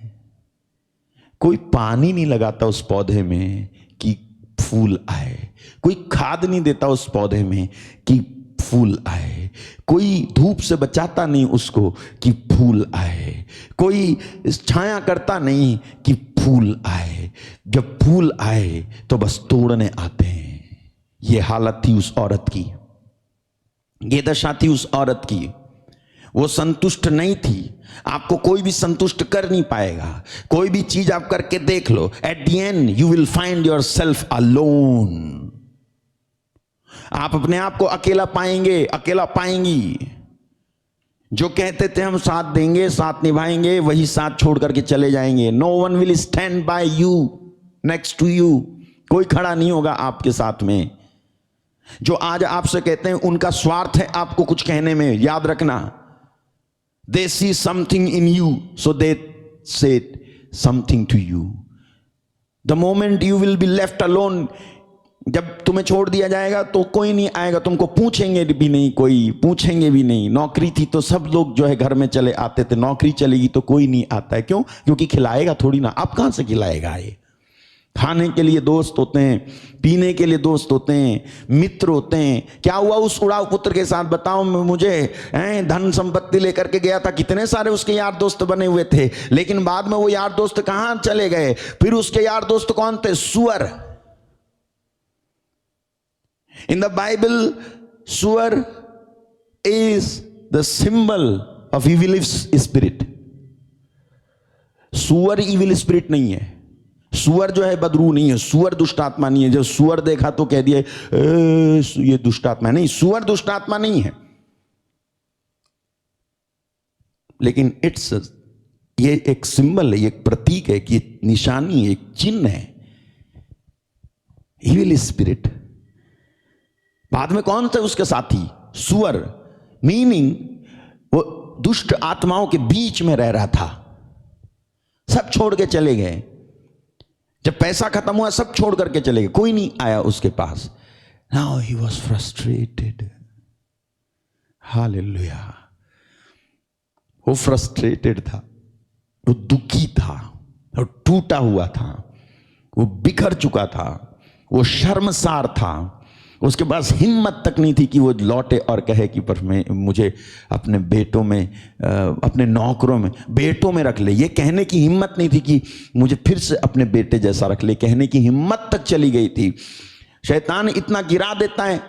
कोई पानी नहीं लगाता उस पौधे में कि फूल आए, कोई खाद नहीं देता उस पौधे में कि फूल आए, कोई धूप से बचाता नहीं उसको कि फूल आए, कोई छाया करता नहीं कि फूल आए। जब फूल आए तो बस तोड़ने आते हैं। ये हालत थी उस औरत की, ये दशा थी उस औरत की। वो संतुष्ट नहीं थी। आपको कोई भी संतुष्ट कर नहीं पाएगा। कोई भी चीज आप करके देख लो, at the end you will find yourself alone. आप अपने आप को अकेला पाएंगे, अकेला पाएंगी। जो कहते थे हम साथ देंगे, साथ निभाएंगे, वही साथ छोड़ करके चले जाएंगे। No one will stand by you, next to you. कोई खड़ा नहीं होगा आपके साथ में। जो आज आपसे कहते हैं उनका स्वार्थ है आपको कुछ कहने में, याद रखना। They see something in you, so they say something to you. The moment you will be left alone, जब तुम्हें छोड़ दिया जाएगा तो कोई नहीं आएगा, तुमको पूछेंगे भी नहीं, कोई पूछेंगे भी नहीं। नौकरी थी तो सब लोग जो है घर में चले आते थे, नौकरी चलेगी तो कोई नहीं आता है। क्यों? क्योंकि खिलाएगा थोड़ी ना। आप कहां से खिलाएगा? ये खाने के लिए दोस्त होते हैं, पीने के लिए दोस्त होते हैं, मित्र होते हैं। क्या हुआ उस उड़ाऊ पुत्र के साथ? बताओ मुझे। धन संपत्ति लेकर के गया था, कितने सारे उसके यार दोस्त बने हुए थे, लेकिन बाद में वो यार दोस्त कहां चले गए? फिर उसके यार दोस्त कौन थे? सुअर। इन द बाइबल सुअर is the symbol of evil spirit. सुअर इविल स्पिरिट नहीं है। सुअर जो है बदरू नहीं है, सुअर दुष्ट आत्मा नहीं है। जब सुअर देखा तो कह दिया ये दुष्ट आत्मा नहीं। सुअर दुष्ट आत्मा नहीं है, लेकिन ये एक सिंबल है, एक प्रतीक है, कि निशानी है, एक चिन्ह है। Evil spirit. बाद में कौन थे उसके साथी? सुअर। मीनिंग वो दुष्ट आत्माओं के बीच में रह रहा था। सब छोड़ के चले गए। जब पैसा खत्म हुआ सब छोड़ करके चले गए, कोई नहीं आया उसके पास। Now he was frustrated. Hallelujah. वो फ्रस्ट्रेटेड था, वो दुखी था, वो टूटा हुआ था, वो बिखर चुका था, वो शर्मसार था। उसके पास हिम्मत तक नहीं थी कि वो लौटे और कहे कि पर मैं मुझे अपने बेटों में, अपने नौकरों में, बेटों में रख ले। ये कहने की हिम्मत नहीं थी कि मुझे फिर से अपने बेटे जैसा रख ले। कहने की हिम्मत तक चली गई थी। शैतान इतना गिरा देता है,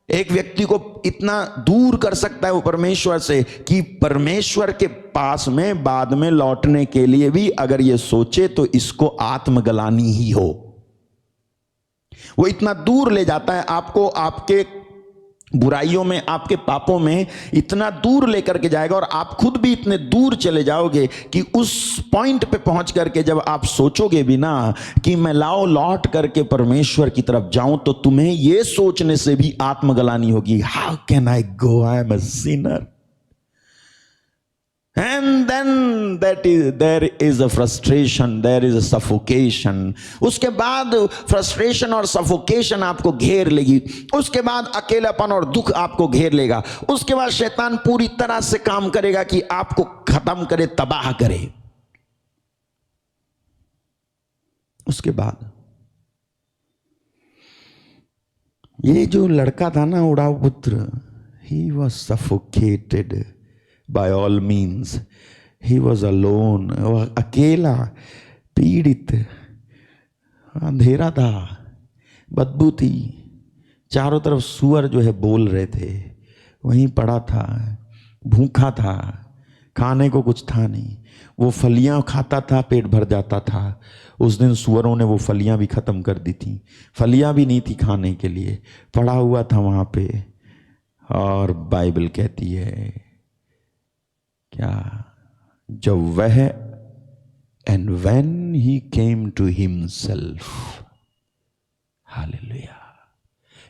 एक व्यक्ति को इतना दूर कर सकता है वो परमेश्वर से, कि परमेश्वर के पास में बाद में लौटने के लिए भी अगर ये सोचे तो इसको आत्मगलानी ही हो। वो इतना दूर ले जाता है आपको, आपके बुराइयों में, आपके पापों में इतना दूर लेकर के जाएगा, और आप खुद भी इतने दूर चले जाओगे कि उस पॉइंट पे पहुंच करके जब आप सोचोगे भी ना कि मैं लाओ लौट करके परमेश्वर की तरफ जाऊं, तो तुम्हें ये सोचने से भी आत्मगलानी होगी। How can I go, I am a Sinner. And then there is a frustration, there is a suffocation. उसके बाद फ्रस्ट्रेशन और सफोकेशन आपको घेर लेगी। उसके बाद अकेलापन और दुख आपको घेर लेगा। उसके बाद शैतान पूरी तरह से काम करेगा कि आपको खत्म करे, तबाह करे। उसके बाद ये जो लड़का था ना, उड़ाऊ पुत्र, he was suffocated by all means. He was alone. वो अकेला, पीड़ित, अंधेरा था, बदबू थी, चारों तरफ सूअर जो है बोल रहे थे, वहीं पड़ा था, भूखा था, खाने को कुछ था नहीं। वो फलियां खाता था, पेट भर जाता था। उस दिन सूअरों ने वो फलियां भी खत्म कर दी थी, फलियां भी नहीं थी खाने के लिए, पड़ा हुआ था वहां पे। और बाइबल कहती है क्या, जब वह and when he came to himself, hallelujah,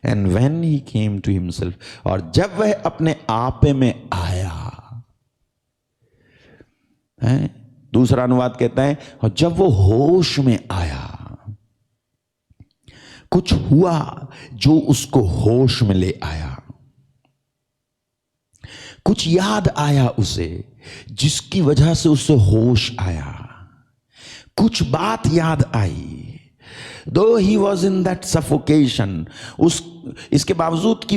and when he came to himself, और जब वह अपने आपे में आया है। दूसरा अनुवाद कहता है, और जब वो होश में आया, कुछ हुआ जो उसको होश में ले आया, कुछ याद आया उसे जिसकी वजह से उसे होश आया, कुछ बात याद आई। दो he was in that suffocation, इसके बावजूद कि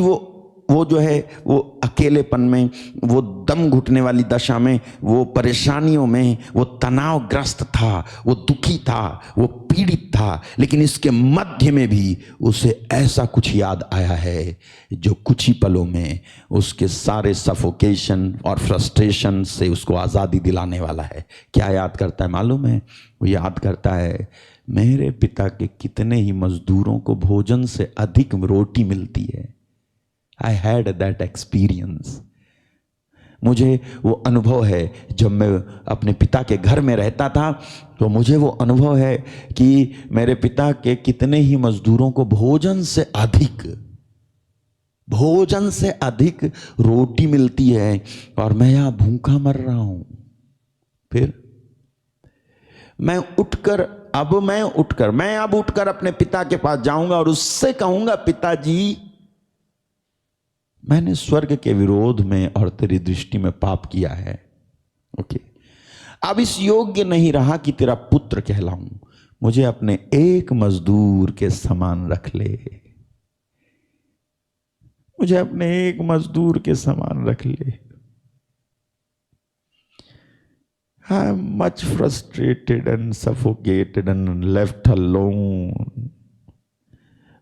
वो जो है वो अकेलेपन में, वो दम घुटने वाली दशा में, वो परेशानियों में, वो तनावग्रस्त था, वो दुखी था, वो पीड़ित था, लेकिन इसके मध्य में भी उसे ऐसा कुछ याद आया है जो कुछ ही पलों में उसके सारे सफोकेशन और फ्रस्ट्रेशन से उसको आज़ादी दिलाने वाला है। क्या याद करता है मालूम है? वो याद करता है, मेरे पिता के कितने ही मजदूरों को भोजन से अधिक रोटी मिलती है। I had that experience। मुझे वो अनुभव है, जब मैं अपने पिता के घर में रहता था तो मुझे वो अनुभव है कि मेरे पिता के कितने ही मजदूरों को भोजन से अधिक रोटी मिलती है और मैं यहाँ भूखा मर रहा हूं। फिर मैं अब उठकर अपने पिता के पास जाऊंगा और उससे कहूंगा, पिताजी मैंने स्वर्ग के विरोध में और तेरी दृष्टि में पाप किया है। ओके, अब इस योग्य नहीं रहा कि तेरा पुत्र कहलाऊं, मुझे अपने एक मजदूर के समान रख ले, मुझे अपने एक मजदूर के समान रख ले। I am much frustrated and suffocated and left alone,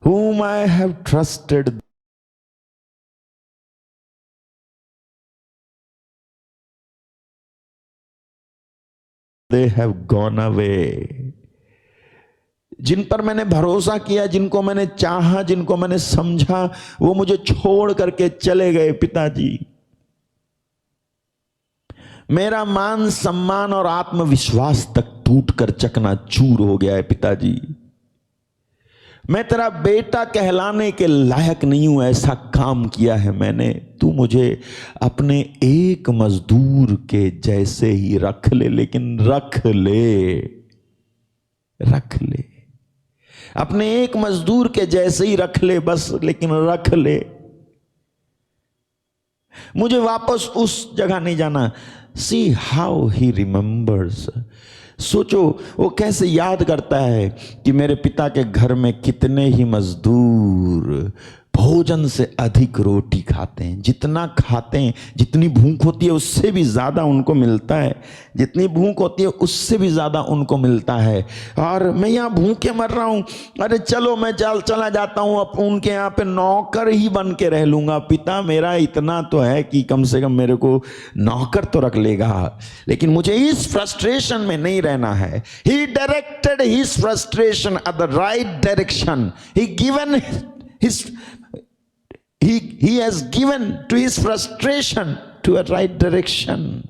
whom I have trusted they have gone away। जिन पर मैंने भरोसा किया, जिनको मैंने चाहा, जिनको मैंने समझा, वो मुझे छोड़ करके चले गए। पिताजी, मेरा मान सम्मान और आत्मविश्वास तक टूटकर चकनाचूर हो गया है। पिताजी, मैं तेरा बेटा कहलाने के लायक नहीं हूं, ऐसा काम किया है मैंने। तू मुझे अपने एक मजदूर के जैसे ही रख ले, लेकिन रख ले, अपने एक मजदूर के जैसे ही रख ले बस, लेकिन रख ले। मुझे वापस उस जगह नहीं जाना। सी हाउ ही रिमेंबर्स, सोचो वो कैसे याद करता है कि मेरे पिता के घर में कितने ही मजदूर भोजन से अधिक रोटी खाते हैं। जितना खाते हैं, जितनी भूख होती है उससे भी ज़्यादा उनको मिलता है, जितनी भूख होती है उससे भी ज़्यादा उनको मिलता है। और मैं यहाँ भूखे मर रहा हूँ, अरे चलो मैं चला जाता हूँ, अब उनके यहाँ पे नौकर ही बन के रह लूँगा। पिता मेरा इतना तो है कि कम से कम मेरे को नौकर तो रख लेगा, लेकिन मुझे इस फ्रस्ट्रेशन में नहीं रहना है। He directed his frustration at the right direction. He has given to his frustration to a right direction।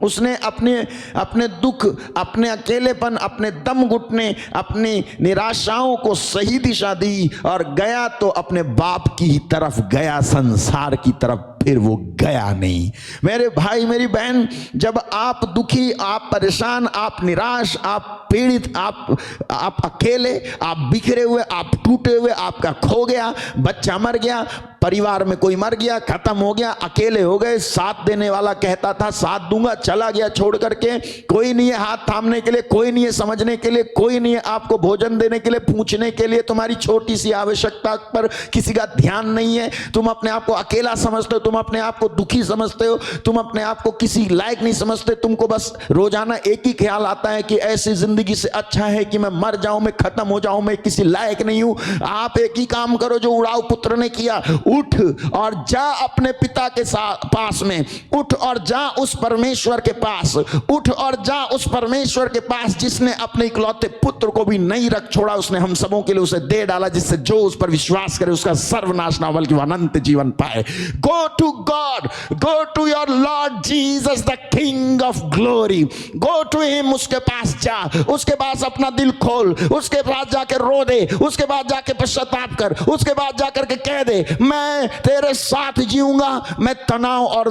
उसने अपने दुख, अपने अकेलेपन, अपने दम घुटने, अपनी निराशाओं को सही दिशा दी और गया तो अपने बाप की ही तरफ गया, संसार की तरफ फिर वो गया नहीं। मेरे भाई, मेरी बहन, जब आप दुखी, आप परेशान, आप निराश, आप पीड़ित, आप अकेले, आप बिखरे हुए, आप टूटे हुए, आपका खो गया, बच्चा मर गया, परिवार में कोई मर गया, खत्म हो गया, अकेले हो गए, साथ देने वाला कहता था साथ दूंगा, चला गया छोड़ करके, कोई नहीं है हाथ थामने के लिए, कोई नहीं है समझने के लिए, कोई नहीं है आपको भोजन देने के लिए, पूछने के लिए, तुम्हारी छोटी सी आवश्यकता पर किसी का ध्यान नहीं है, तुम अपने आप को अकेला समझते हो, तुम अपने आप को दुखी समझते हो, तुम अपने आप को किसी लायक नहीं समझते, तुमको बस रोजाना एक ही ख्याल आता है कि ऐसी जिंदगी से अच्छा है कि मैं मर जाऊं, मैं खत्म हो जाऊं, मैं किसी लायक नहीं हूं। आप एक ही काम करो जो उड़ाऊ पुत्र ने किया, उठ और जा अपने पिता के पास में, उठ और जा उस परमेश्वर के पास, उठ और जा उस परमेश्वर के पास जिसने अपने इकलौते पुत्र को भी नहीं रख छोड़ा, उसने हम सबों के लिए उसे दे डाला, जिससे जो उस पर विश्वास करे उसका सर्वनाश ना बल्कि अनंत जीवन पाए। Go to God, go to your Lord Jesus the King of Glory, go to him, उसके पास जा, उसके पास अपना दिल खोल, उसके पास जाके रो दे, उसके बाद जाके पश्चाताप कर, उसके बाद जाकर के कह दे मैं तेरे साथ जीऊंगा, मैं तनाव और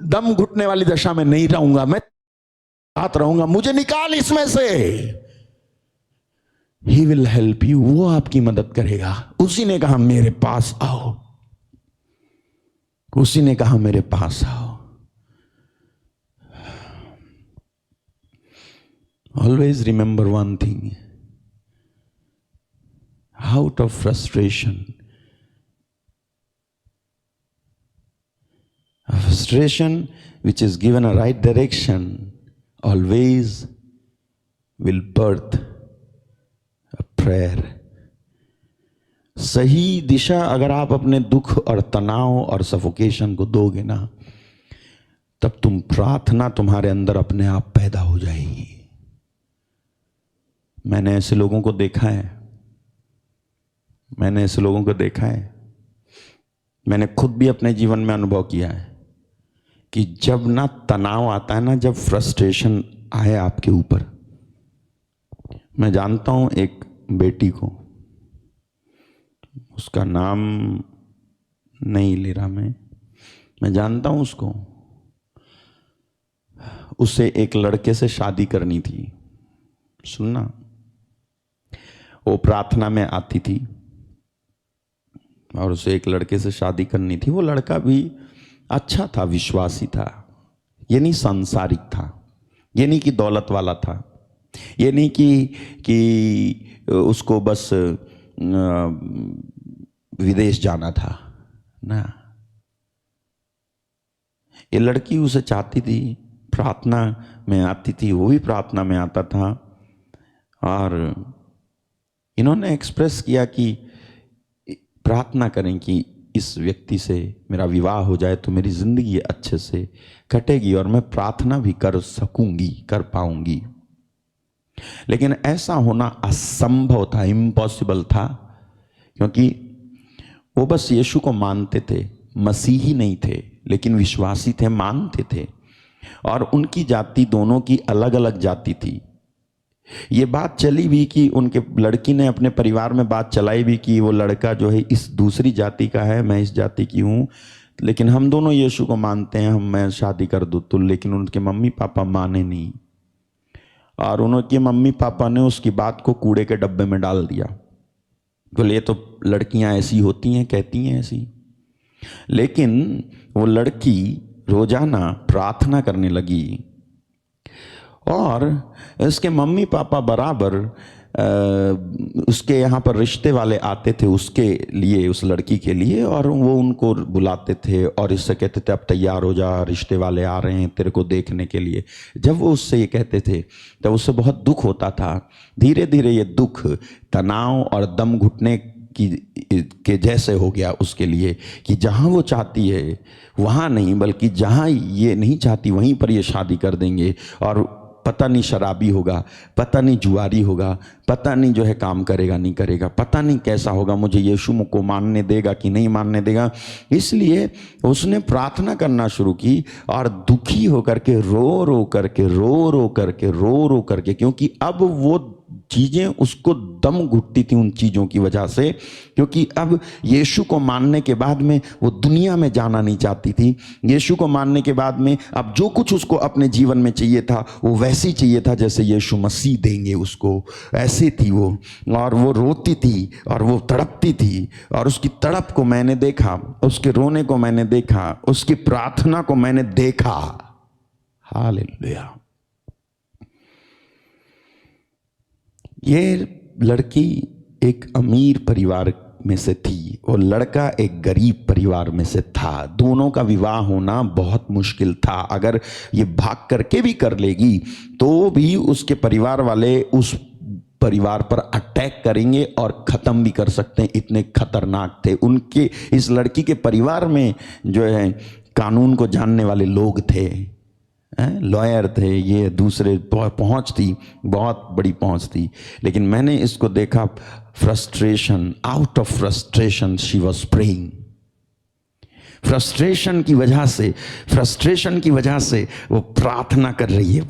दम घुटने वाली दशा में नहीं रहूंगा, मैं साथ रहूंगा, मुझे निकाल इसमें से। He will help you, वो आपकी मदद करेगा। उसी ने कहा मेरे पास आओ, उसी ने कहा मेरे पास आओ। Always remember one thing, out of frustration, a frustration which is given a right direction always will birth a prayer. सही दिशा अगर आप अपने दुख और तनाव और सफोकेशन को दोगे ना, तब तुम प्रार्थना तुम्हारे अंदर अपने आप पैदा हो जाएगी। मैंने ऐसे लोगों को देखा है, मैंने ऐसे लोगों को देखा है, मैंने खुद भी अपने जीवन में अनुभव किया है कि जब ना तनाव आता है ना, जब फ्रस्ट्रेशन आए आपके ऊपर। मैं जानता हूं एक बेटी को, उसका नाम नहीं ले रहा मैं जानता हूं उसको। उसे एक लड़के से शादी करनी थी, सुनना, वो प्रार्थना में आती थी और उसे एक लड़के से शादी करनी थी। वो लड़का भी अच्छा था, विश्वासी था, ये नहीं सांसारिक था, ये नहीं कि दौलत वाला था, ये नहीं कि उसको बस विदेश जाना था ना। ये लड़की उसे चाहती थी, प्रार्थना में आती थी, वो भी प्रार्थना में आता था, और इन्होंने एक्सप्रेस किया कि प्रार्थना करें कि इस व्यक्ति से मेरा विवाह हो जाए तो मेरी जिंदगी अच्छे से कटेगी और मैं प्रार्थना भी कर सकूंगी, कर पाऊंगी। लेकिन ऐसा होना असंभव था, इम्पॉसिबल था, क्योंकि वो बस यीशु को मानते थे, मसीही नहीं थे लेकिन विश्वासी थे, मानते थे, और उनकी जाति दोनों की अलग अलग जाति थी। ये बात चली भी कि उनके लड़की ने अपने परिवार में बात चलाई भी कि वो लड़का जो है इस दूसरी जाति का है, मैं इस जाति की हूँ, लेकिन हम दोनों यीशु को मानते हैं, मैं शादी कर दूँ तो। लेकिन उनके मम्मी पापा माने नहीं, और उनके मम्मी पापा ने उसकी बात को कूड़े के डब्बे में डाल दिया। बोले ये तो लड़कियां ऐसी होती हैं, कहती हैं ऐसी। लेकिन वो लड़की रोजाना प्रार्थना करने लगी और उसके मम्मी पापा बराबर उसके यहाँ पर रिश्ते वाले आते थे उसके लिए, उस लड़की के लिए, और वो उनको बुलाते थे और इससे कहते थे अब तैयार हो जा, रिश्ते वाले आ रहे हैं तेरे को देखने के लिए। जब वो उससे ये कहते थे तब उससे बहुत दुख होता था। धीरे धीरे ये दुख तनाव और दम घुटने के जैसे हो गया उसके लिए, कि जहाँ वो चाहती है वहाँ नहीं, बल्कि जहाँ ये नहीं चाहती वहीं पर ये शादी कर देंगे, और पता नहीं शराबी होगा, पता नहीं जुआरी होगा, पता नहीं जो है काम करेगा नहीं करेगा, पता नहीं कैसा होगा, मुझे यीशु को मानने देगा कि नहीं मानने देगा। इसलिए उसने प्रार्थना करना शुरू की और दुखी होकर के रो रो करके, क्योंकि अब वो चीज़ें उसको दम घुटती थी उन चीज़ों की वजह से, क्योंकि अब यीशु को मानने के बाद में वो दुनिया में जाना नहीं चाहती थी। यीशु को मानने के बाद में अब जो कुछ उसको अपने जीवन में चाहिए था वो वैसे ही चाहिए था जैसे यीशु मसीह देंगे उसको, ऐसे थी वो। और वो रोती थी और वो तड़पती थी, और उसकी तड़प को मैंने देखा, उसके रोने को मैंने देखा, उसकी प्रार्थना को मैंने देखा। हालेलुया। ये लड़की एक अमीर परिवार में से थी, वो लड़का एक गरीब परिवार में से था। दोनों का विवाह होना बहुत मुश्किल था। अगर ये भाग करके भी कर लेगी तो भी उसके परिवार वाले उस परिवार पर अटैक करेंगे और ख़त्म भी कर सकते हैं, इतने खतरनाक थे उनके। इस लड़की के परिवार में जो है कानून को जानने वाले लोग थे, लॉयर थे, ये दूसरे, पहुंच थी, बहुत बड़ी पहुंच थी। लेकिन मैंने इसको देखा, frustration, out of frustration she was praying. Frustration की वजह से वो प्रार्थना कर रही है।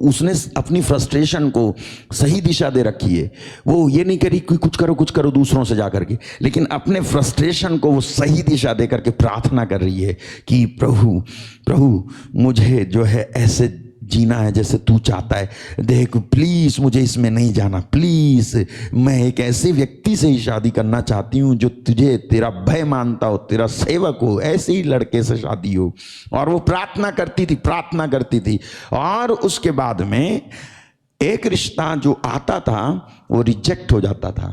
उसने अपनी फ्रस्ट्रेशन को सही दिशा दे रखी है। वो ये नहीं करी कि कुछ करो दूसरों से जा करके, लेकिन अपने फ्रस्ट्रेशन को वो सही दिशा दे करके प्रार्थना कर रही है कि प्रभु मुझे जो है ऐसे जीना है जैसे तू चाहता है। देख प्लीज मुझे इसमें नहीं जाना, प्लीज मैं एक ऐसे व्यक्ति से ही शादी करना चाहती हूँ जो तुझे, तेरा भय मानता हो, तेरा सेवक हो, ऐसे ही लड़के से शादी हो। और वो प्रार्थना करती थी। और उसके बाद में एक रिश्ता जो आता था वो रिजेक्ट हो जाता था।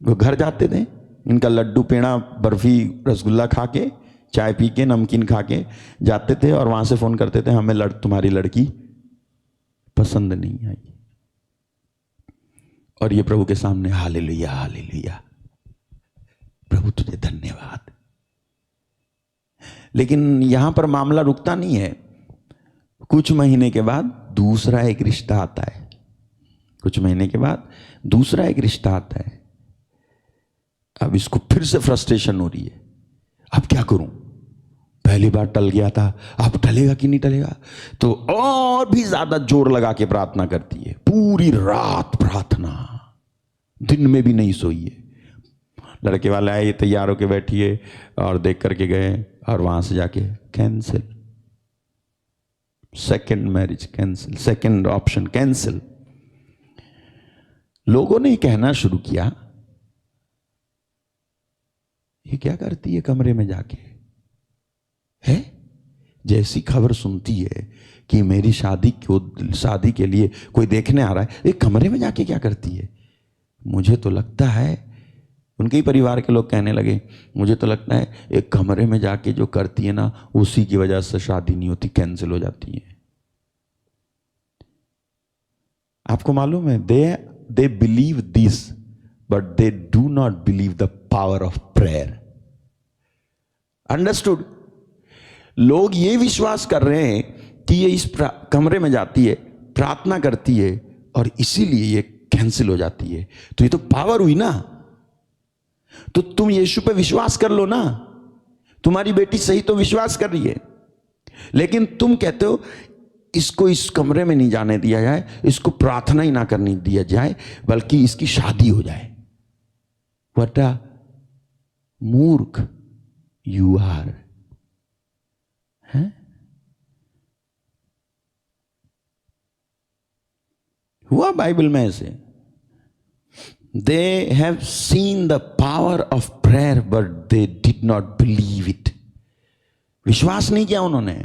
वो घर जाते थे, इनका लड्डू पेड़ा बर्फी रसगुल्ला खा के, चाय पी के, नमकीन खा के जाते थे और वहां से फोन करते थे, हमें तुम्हारी लड़की पसंद नहीं आई। और ये प्रभु के सामने हालेलुया हालेलुया, प्रभु तुझे धन्यवाद। लेकिन यहां पर मामला रुकता नहीं है। कुछ महीने के बाद दूसरा एक रिश्ता आता है। अब इसको फिर से फ्रस्ट्रेशन हो रही है, अब क्या करूं? पहली बार टल गया था, अब टलेगा कि नहीं टलेगा? तो और भी ज्यादा जोर लगा के प्रार्थना करती है। पूरी रात प्रार्थना, दिन में भी नहीं सोई है। लड़के वाले आए, ये तैयार होके बैठिए, और देख करके गए, और वहां से जाके cancel, second marriage cancel, second option cancel. लोगों ने कहना शुरू किया, ये क्या करती है कमरे में जाके? है जैसी खबर सुनती है कि मेरी शादी के लिए कोई देखने आ रहा है, ये कमरे में जाके क्या करती है? मुझे तो लगता है, उनके ही परिवार के लोग कहने लगे, मुझे तो लगता है एक कमरे में जाके जो करती है ना, उसी की वजह से शादी नहीं होती, कैंसिल हो जाती है। आपको मालूम है, they believe this but they do not believe the power of prayer. Understood? लोग ये विश्वास कर रहे हैं कि ये इस कमरे में जाती है, प्रार्थना करती है, और इसीलिए ये कैंसिल हो जाती है। तो ये तो पावर हुई ना। तो तुम यीशु पे विश्वास कर लो ना। तुम्हारी बेटी सही तो विश्वास कर रही है, लेकिन तुम कहते हो इसको इस कमरे में नहीं जाने दिया जाए, इसको प्रार्थना ही ना करने दिया जाए, बल्कि इसकी शादी हो जाए। व्हाट अ मूर्ख यू आर। हुआ बाइबल में ऐसे। They have seen the power of prayer but they did not believe it. विश्वास नहीं किया उन्होंने।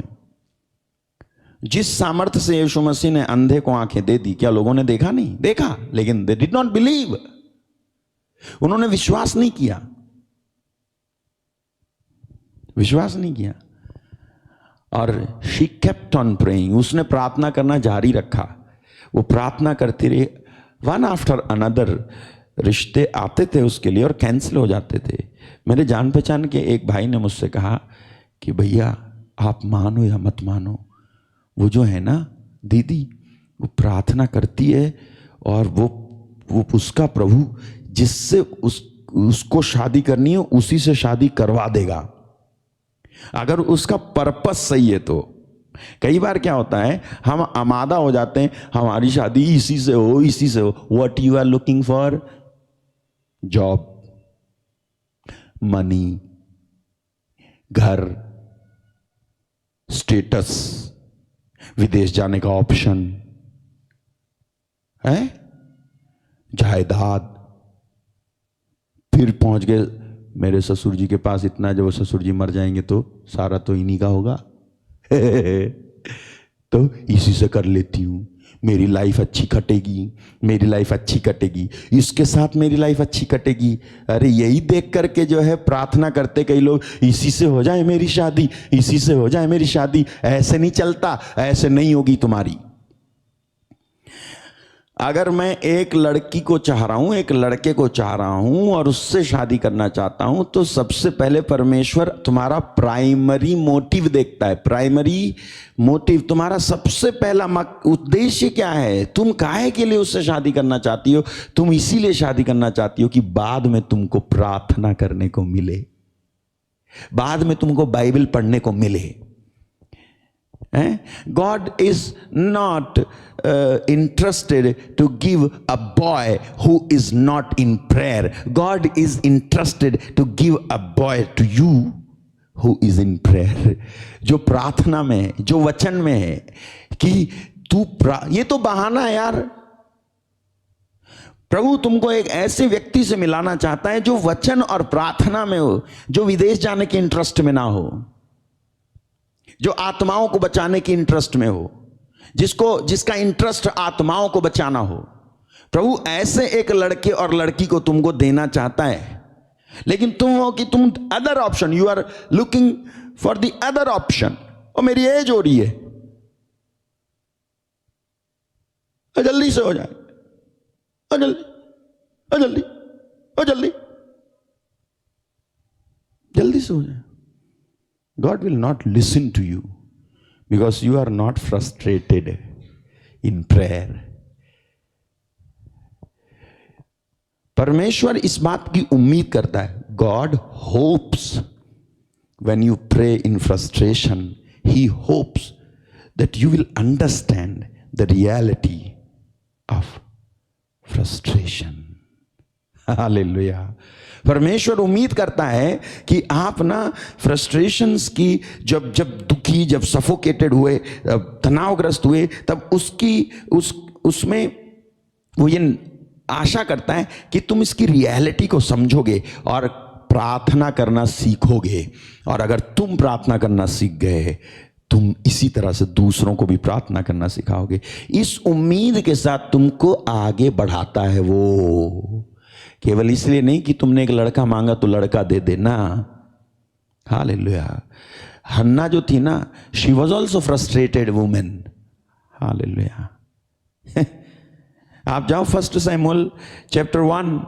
जिस सामर्थ्य से यीशु मसीह ने अंधे को आंखें दे दी, क्या लोगों ने देखा? नहीं देखा, लेकिन दे डिड नॉट बिलीव। उन्होंने विश्वास नहीं किया, और शी केप्ट ऑन प्रेइंग। उसने प्रार्थना करना जारी रखा। वो प्रार्थना करती रही। वन आफ्टर अनदर रिश्ते आते थे उसके लिए और कैंसिल हो जाते थे। मेरे जान पहचान के एक भाई ने मुझसे कहा कि भैया आप मानो या मत मानो, वो जो है ना दीदी, वो प्रार्थना करती है, और वो उसका प्रभु जिससे उसको शादी करनी है उसी से शादी करवा देगा, अगर उसका पर्पस सही है तो। कई बार क्या होता है, हम आमादा हो जाते हैं, हमारी शादी इसी से हो। What you are looking for? Job, money, घर, स्टेटस, विदेश जाने का ऑप्शन है, जायदाद। फिर पहुंच गए मेरे ससुर जी के पास इतना, जब ससुर जी मर जाएंगे तो सारा तो इन्हीं का होगा तो इसी से कर लेती हूं। मेरी लाइफ अच्छी कटेगी, मेरी लाइफ अच्छी कटेगी, इसके साथ मेरी लाइफ अच्छी कटेगी। अरे यही देख करके जो है प्रार्थना करते कई लोग, इसी से हो जाए मेरी शादी, इसी से हो जाए मेरी शादी। ऐसे नहीं चलता, ऐसे नहीं होगी तुम्हारी। अगर मैं एक लड़की को चाह रहा हूं, एक लड़के को चाह रहा हूं और उससे शादी करना चाहता हूं, तो सबसे पहले परमेश्वर तुम्हारा प्राइमरी मोटिव देखता है। प्राइमरी मोटिव, तुम्हारा सबसे पहला उद्देश्य क्या है? तुम काहे के लिए उससे शादी करना चाहती हो? तुम इसीलिए शादी करना चाहती हो कि बाद में तुमको प्रार्थना करने को मिले, बाद में तुमको बाइबल पढ़ने को मिले। God is not interested to give a boy who is not in prayer. God is interested to give a boy to you who is in prayer. जो प्रार्थना में है, जो वचन में है कि तू ये तो बहाना है यार। प्रभु तुमको एक ऐसे व्यक्ति से मिलाना चाहता है जो वचन और प्रार्थना में हो, जो विदेश जाने के इंटरेस्ट में ना हो, जो आत्माओं को बचाने की इंटरेस्ट में हो, जिसका इंटरेस्ट आत्माओं को बचाना हो। प्रभु ऐसे एक लड़के और लड़की को तुमको देना चाहता है, लेकिन तुम हो कि तुम other option, you are looking for the other option. और मेरी एज हो रही है, जल्दी से हो जाए, जल्दी जल्दी से हो जाए। God will not listen to you because you are not frustrated in prayer. परमेश्वर इस बात की उम्मीद करता है। God hopes when you pray in frustration, He hopes that you will understand the reality of frustration. Hallelujah. परमेश्वर उम्मीद करता है कि आप ना फ्रस्ट्रेशंस की, जब दुखी, जब सफोकेटेड हुए, तनावग्रस्त हुए, तब उसमें वो ये आशा करता है कि तुम इसकी रियलिटी को समझोगे और प्रार्थना करना सीखोगे। और अगर तुम प्रार्थना करना सीख गए, तुम इसी तरह से दूसरों को भी प्रार्थना करना सिखाओगे। इस उम्मीद के साथ तुमको आगे बढ़ाता है वो। केवल इसलिए नहीं कि तुमने एक लड़का मांगा तो लड़का दे देना। हालेलुया। हन्ना जो थी ना, she was also frustrated women. Hallelujah. आप जाओ 1 सैमुअल चैप्टर 1,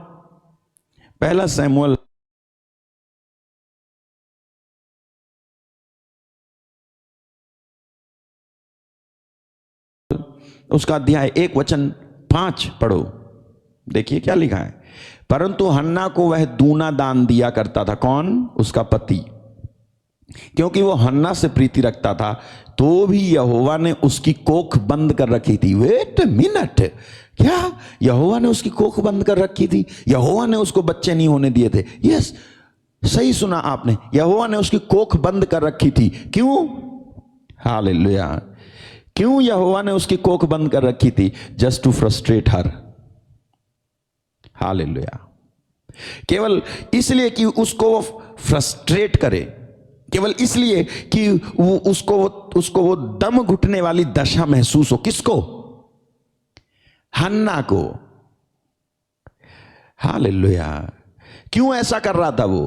पहला सैमुअल उसका अध्याय 1 वचन 5 पढ़ो। देखिए क्या लिखा है। परंतु हन्ना को वह दूना दान दिया करता था। कौन? उसका पति। क्योंकि वो हन्ना से प्रीति रखता था, तो भी यहोवा ने उसकी कोख बंद कर रखी थी। वेट मिनट, क्या यहोवा ने उसकी कोख बंद कर रखी थी? यहोवा ने उसको बच्चे नहीं होने दिए थे। यस, सही सुना आपने, यहोवा ने उसकी कोख बंद कर रखी थी। क्यों? हालेलुया। क्यों यहोवा ने उसकी कोख बंद कर रखी थी? Just to frustrate her. Hallelujah. केवल इसलिए कि उसको वो फ्रस्ट्रेट करे, केवल इसलिए कि उसको वो दम घुटने वाली दशा महसूस हो। किसको? हन्ना को। हालेलुया। क्यों ऐसा कर रहा था वो?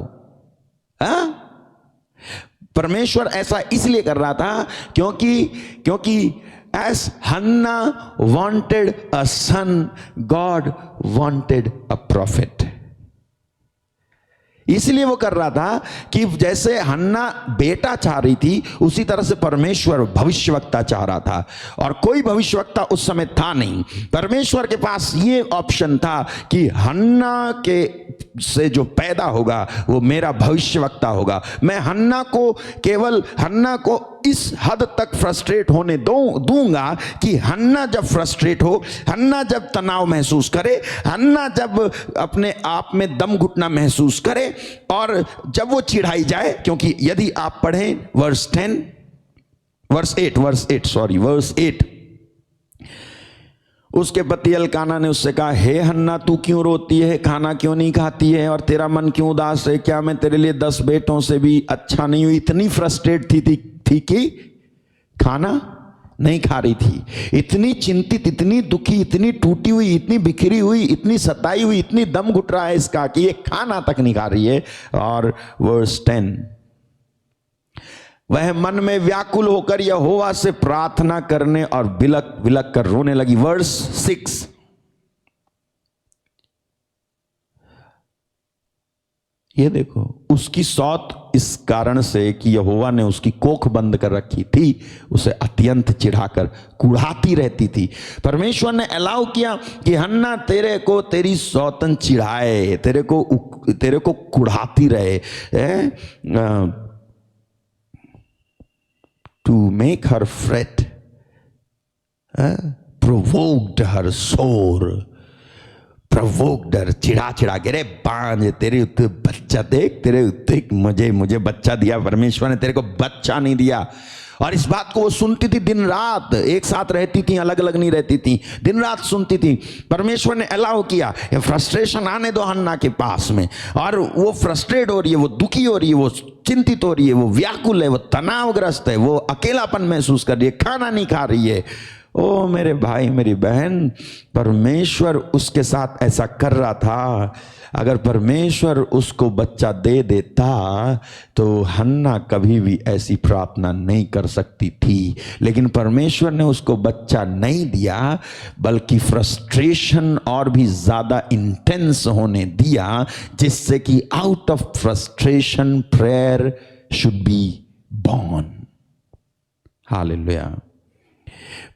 परमेश्वर ऐसा इसलिए कर रहा था क्योंकि as Hannah wanted a son, God wanted a prophet. इसलिए वो कर रहा था कि जैसे हन्ना बेटा चाह रही थी, उसी तरह से परमेश्वर भविष्यवक्ता चाह रहा था। और कोई भविष्यवक्ता उस समय था नहीं। परमेश्वर के पास ये ऑप्शन था कि हन्ना के से जो पैदा होगा वो मेरा भविष्यवक्ता होगा। मैं हन्ना को इस हद तक फ्रस्ट्रेट होने दूंगा कि हन्ना जब फ्रस्ट्रेट हो, हन्ना जब तनाव महसूस करे, हन्ना जब अपने आप में दम घुटना महसूस करे, और जब वो चिढ़ाई जाए। क्योंकि यदि आप पढ़ें वर्स 8, उसके पति एल्काना ने उससे कहा, हे हन्ना, तू क्यों रोती है? खाना क्यों नहीं खाती है? और तेरा मन क्यों उदास है? क्या मैं तेरे लिए 10 बेटों से भी अच्छा नहीं हूं? इतनी फ्रस्ट्रेट थी कि खाना नहीं खा रही थी। इतनी चिंतित, इतनी दुखी, इतनी टूटी हुई, इतनी बिखरी हुई, इतनी सताई हुई, इतनी दम घुट रहा है इसका कि ये खाना तक नहीं खा रही है। और वर्स 10, वह मन में व्याकुल होकर यहोवा से प्रार्थना करने और बिलक बिलक कर रोने लगी। वर्स 6, ये देखो, उसकी सौत इस कारण से कि यहोवा ने उसकी कोख बंद कर रखी थी, उसे अत्यंत चिढ़ाकर कुढ़ाती रहती थी। परमेश्वर ने अलाउ किया कि हन्ना तेरे को तेरी सौतन चिढ़ाए, तेरे को कुढ़ाती रहे, to make her fret, provoked her sore, provoked हर, चिढ़ा चिढ़ा के, रे बांझ तेरे उत्ते बच्चा देख, तेरे उत्ते मुझे बच्चा दिया परमेश्वर ने, तेरे को बच्चा नहीं दिया। और इस बात को वो सुनती थी दिन रात, एक साथ रहती थी, अलग अलग नहीं रहती थी, दिन रात सुनती थी। परमेश्वर ने अलाउ किया, ये फ्रस्ट्रेशन आने दो हन्ना के पास में, और वो फ्रस्ट्रेट हो रही है, वो दुखी हो रही है, वो चिंतित हो रही है, वो व्याकुल है, वो तनावग्रस्त है, वो अकेलापन महसूस कर रही है, खाना नहीं खा रही है। ओ मेरे भाई मेरी बहन, परमेश्वर उसके साथ ऐसा कर रहा था। अगर परमेश्वर उसको बच्चा दे देता तो हन्ना कभी भी ऐसी प्रार्थना नहीं कर सकती थी, लेकिन परमेश्वर ने उसको बच्चा नहीं दिया, बल्कि फ्रस्ट्रेशन और भी ज्यादा इंटेंस होने दिया, जिससे कि out of frustration prayer should be born. Hallelujah.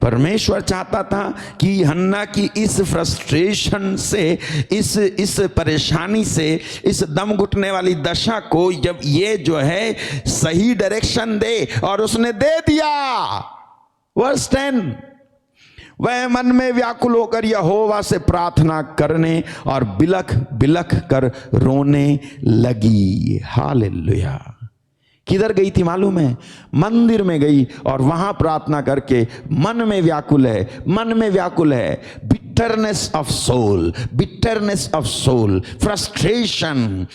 परमेश्वर चाहता था कि हन्ना की इस फ्रस्ट्रेशन से, इस परेशानी से, इस दम घुटने वाली दशा को जब ये जो है सही डायरेक्शन दे, और उसने दे दिया। वर्स 10, वह मन में व्याकुल होकर यहोवा से प्रार्थना करने और बिलख बिलख कर रोने लगी। हालेलुया। किधर गई थी मालूम है? मंदिर में गई, और वहां प्रार्थना करके मन में व्याकुल है, मन में व्याकुल है, bitterness of soul, bitterness of soul, frustration,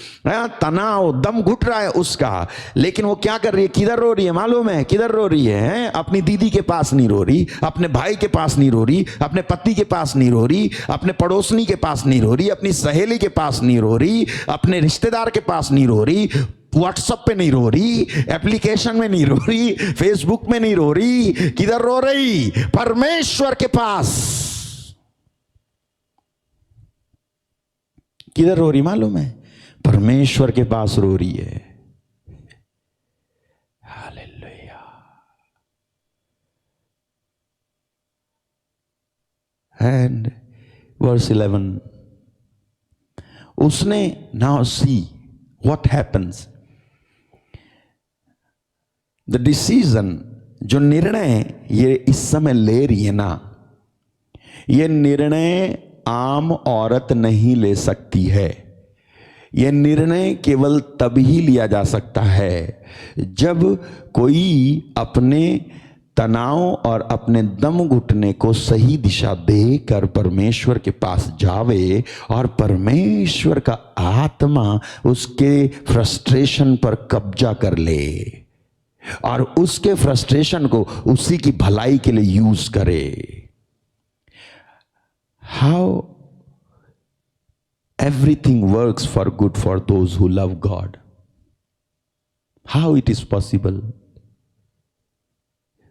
तनाव, दम घुट रहा है उसका। लेकिन वो क्या कर रही है? किधर रो रही है मालूम है? किधर रो रही है? अपनी दीदी के पास नहीं रो रही, अपने भाई के पास नहीं रो रही, अपने पति के पास नहीं रो रही, अपने पड़ोसनी के पास नहीं रो रही, अपनी सहेली के पास नहीं रो रही, अपने रिश्तेदार के पास नहीं रो रही, व्हाट्सएप पे नहीं रो रही, एप्लीकेशन में नहीं रो रही, फेसबुक में नहीं रो रही। किधर रो रही? परमेश्वर के पास। किधर रो रही मालूम है? परमेश्वर के पास रो रही है। हालेलुया। एंड वर्स 11, उसने now see what happens, the decision, जो निर्णय ये इस समय ले रही है ना, ये निर्णय आम औरत नहीं ले सकती है। ये निर्णय केवल तभी लिया जा सकता है जब कोई अपने तनाव और अपने दम घुटने को सही दिशा देकर परमेश्वर के पास जावे, और परमेश्वर का आत्मा उसके फ्रस्ट्रेशन पर कब्जा कर ले, और उसके फ्रस्ट्रेशन को उसी की भलाई के लिए यूज करे। How everything works for good for those who love God. How it is possible?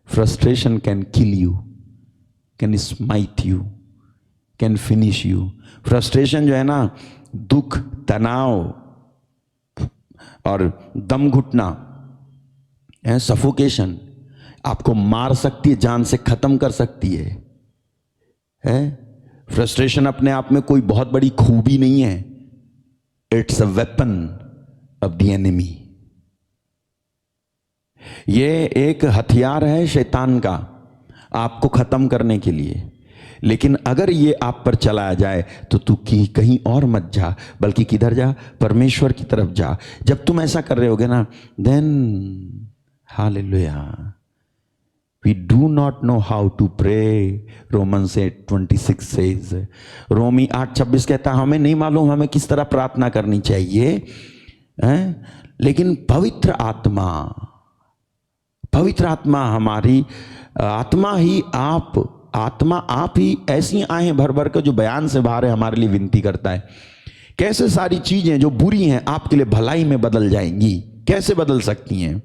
Frustration can kill you, can smite you, can finish you. Frustration जो है ना, दुख, तनाव और दम घुटना, सफोकेशन, आपको मार सकती है, जान से खत्म कर सकती है? फ्रस्ट्रेशन अपने आप में कोई बहुत बड़ी खूबी नहीं है। It's a weapon of the enemy. ये एक हथियार है शैतान का आपको खत्म करने के लिए। लेकिन अगर ये आप पर चलाया जाए तो तू कहीं और मत जा, बल्कि किधर जा? परमेश्वर की तरफ जा। जब तुम ऐसा कर रहे होगे ना, then hallelujah, we do not know how to pray. Romans 8:26 says, रोमी 8:26 कहता है हमें नहीं मालूम हमें किस तरह प्रार्थना करनी चाहिए, लेकिन पवित्र आत्मा हमारी आत्मा आप ही ऐसी आहें भर भर कर जो बयान से बाहर है हमारे लिए विनती करता है। कैसे सारी चीजें जो बुरी हैं आपके लिए भलाई में बदल जाएंगी, कैसे बदल सकती हैं?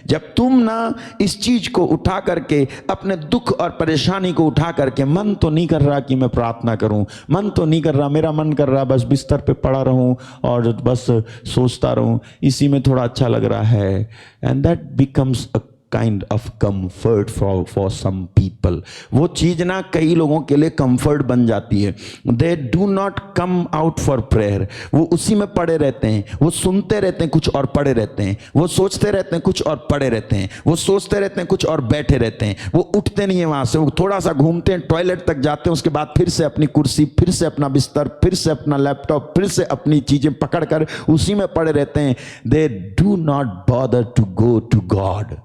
जब तुम ना इस चीज को उठा करके, अपने दुख और परेशानी को उठा करके, मन तो नहीं कर रहा कि मैं प्रार्थना करूं, मन तो नहीं कर रहा, मेरा मन कर रहा बस बिस्तर पे पड़ा रहूं और बस सोचता रहूं, इसी में थोड़ा अच्छा लग रहा है, and that becomes a kind of comfort for some people. वो चीज ना कई लोगों के लिए कंफर्ट बन जाती है। दे do not come out for prayer, वो उसी में पड़े रहते हैं, वो सुनते रहते हैं कुछ और पड़े रहते हैं, वो सोचते रहते हैं कुछ और पड़े रहते हैं, वो सोचते रहते हैं कुछ और बैठे रहते हैं, वो उठते नहीं है वहां से, वो थोड़ा सा घूमते हैं, टॉयलेट तक जाते हैं, उसके बाद फिर से अपनी कुर्सी, फिर से अपना बिस्तर, फिर से अपना लैपटॉप, फिर से अपनी चीजें पकड़कर उसी में पड़े रहते हैं। They do not bother to go to God.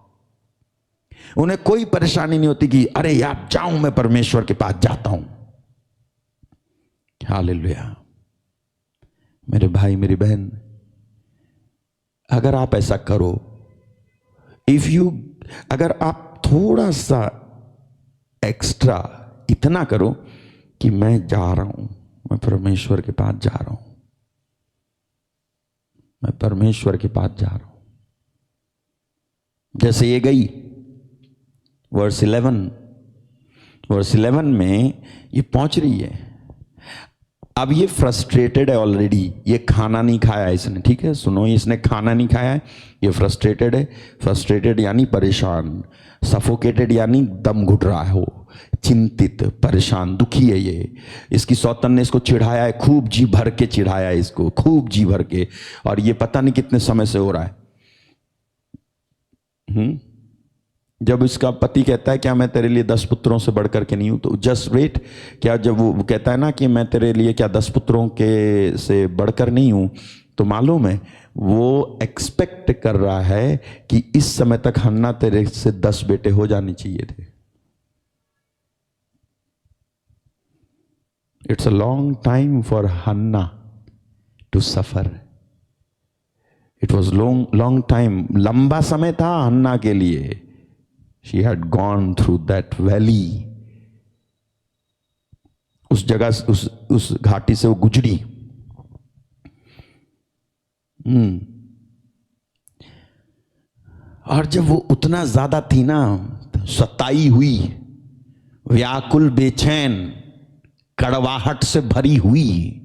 उन्हें कोई परेशानी नहीं होती कि अरे यार जाऊं मैं परमेश्वर के पास जाता हूं। हालेलुया। मेरे भाई मेरी बहन, अगर आप ऐसा करो, अगर आप थोड़ा सा एक्स्ट्रा इतना करो कि मैं जा रहा हूं, मैं परमेश्वर के पास जा रहा हूं, मैं परमेश्वर के पास जा रहा हूं। जैसे ये गई वर्स 11 में ये पहुंच रही है। अब ये फ्रस्ट्रेटेड है ऑलरेडी, ये खाना नहीं खाया इसने, ठीक है सुनो, इसने खाना नहीं खाया है, ये फ्रस्ट्रेटेड है। फ्रस्ट्रेटेड यानी परेशान, सफोकेटेड यानी दम घुट रहा हो, चिंतित, परेशान, दुखी है ये। इसकी सौतन ने इसको चिढ़ाया है, खूब जी भर के चिढ़ाया है इसको, खूब जी भर के, और ये पता नहीं कितने समय से हो रहा है। जब इसका पति कहता है क्या मैं तेरे लिए 10 पुत्रों से बढ़कर के नहीं हूं, तो जस्ट वेट, क्या जब वो कहता है ना कि मैं तेरे लिए क्या 10 पुत्रों के से बढ़कर नहीं हूं, तो मालूम है वो एक्सपेक्ट कर रहा है कि इस समय तक हन्ना तेरे से 10 बेटे हो जाने चाहिए थे। It's a long time for Hannah to suffer. It was long time, लंबा समय था हन्ना के लिए। She had gone through that valley. उस जगह, उस घाटी से वो गुजरी। और जब वो उतना ज्यादा थी ना, सताई हुई, व्याकुल, बेचैन, कड़वाहट से भरी हुई,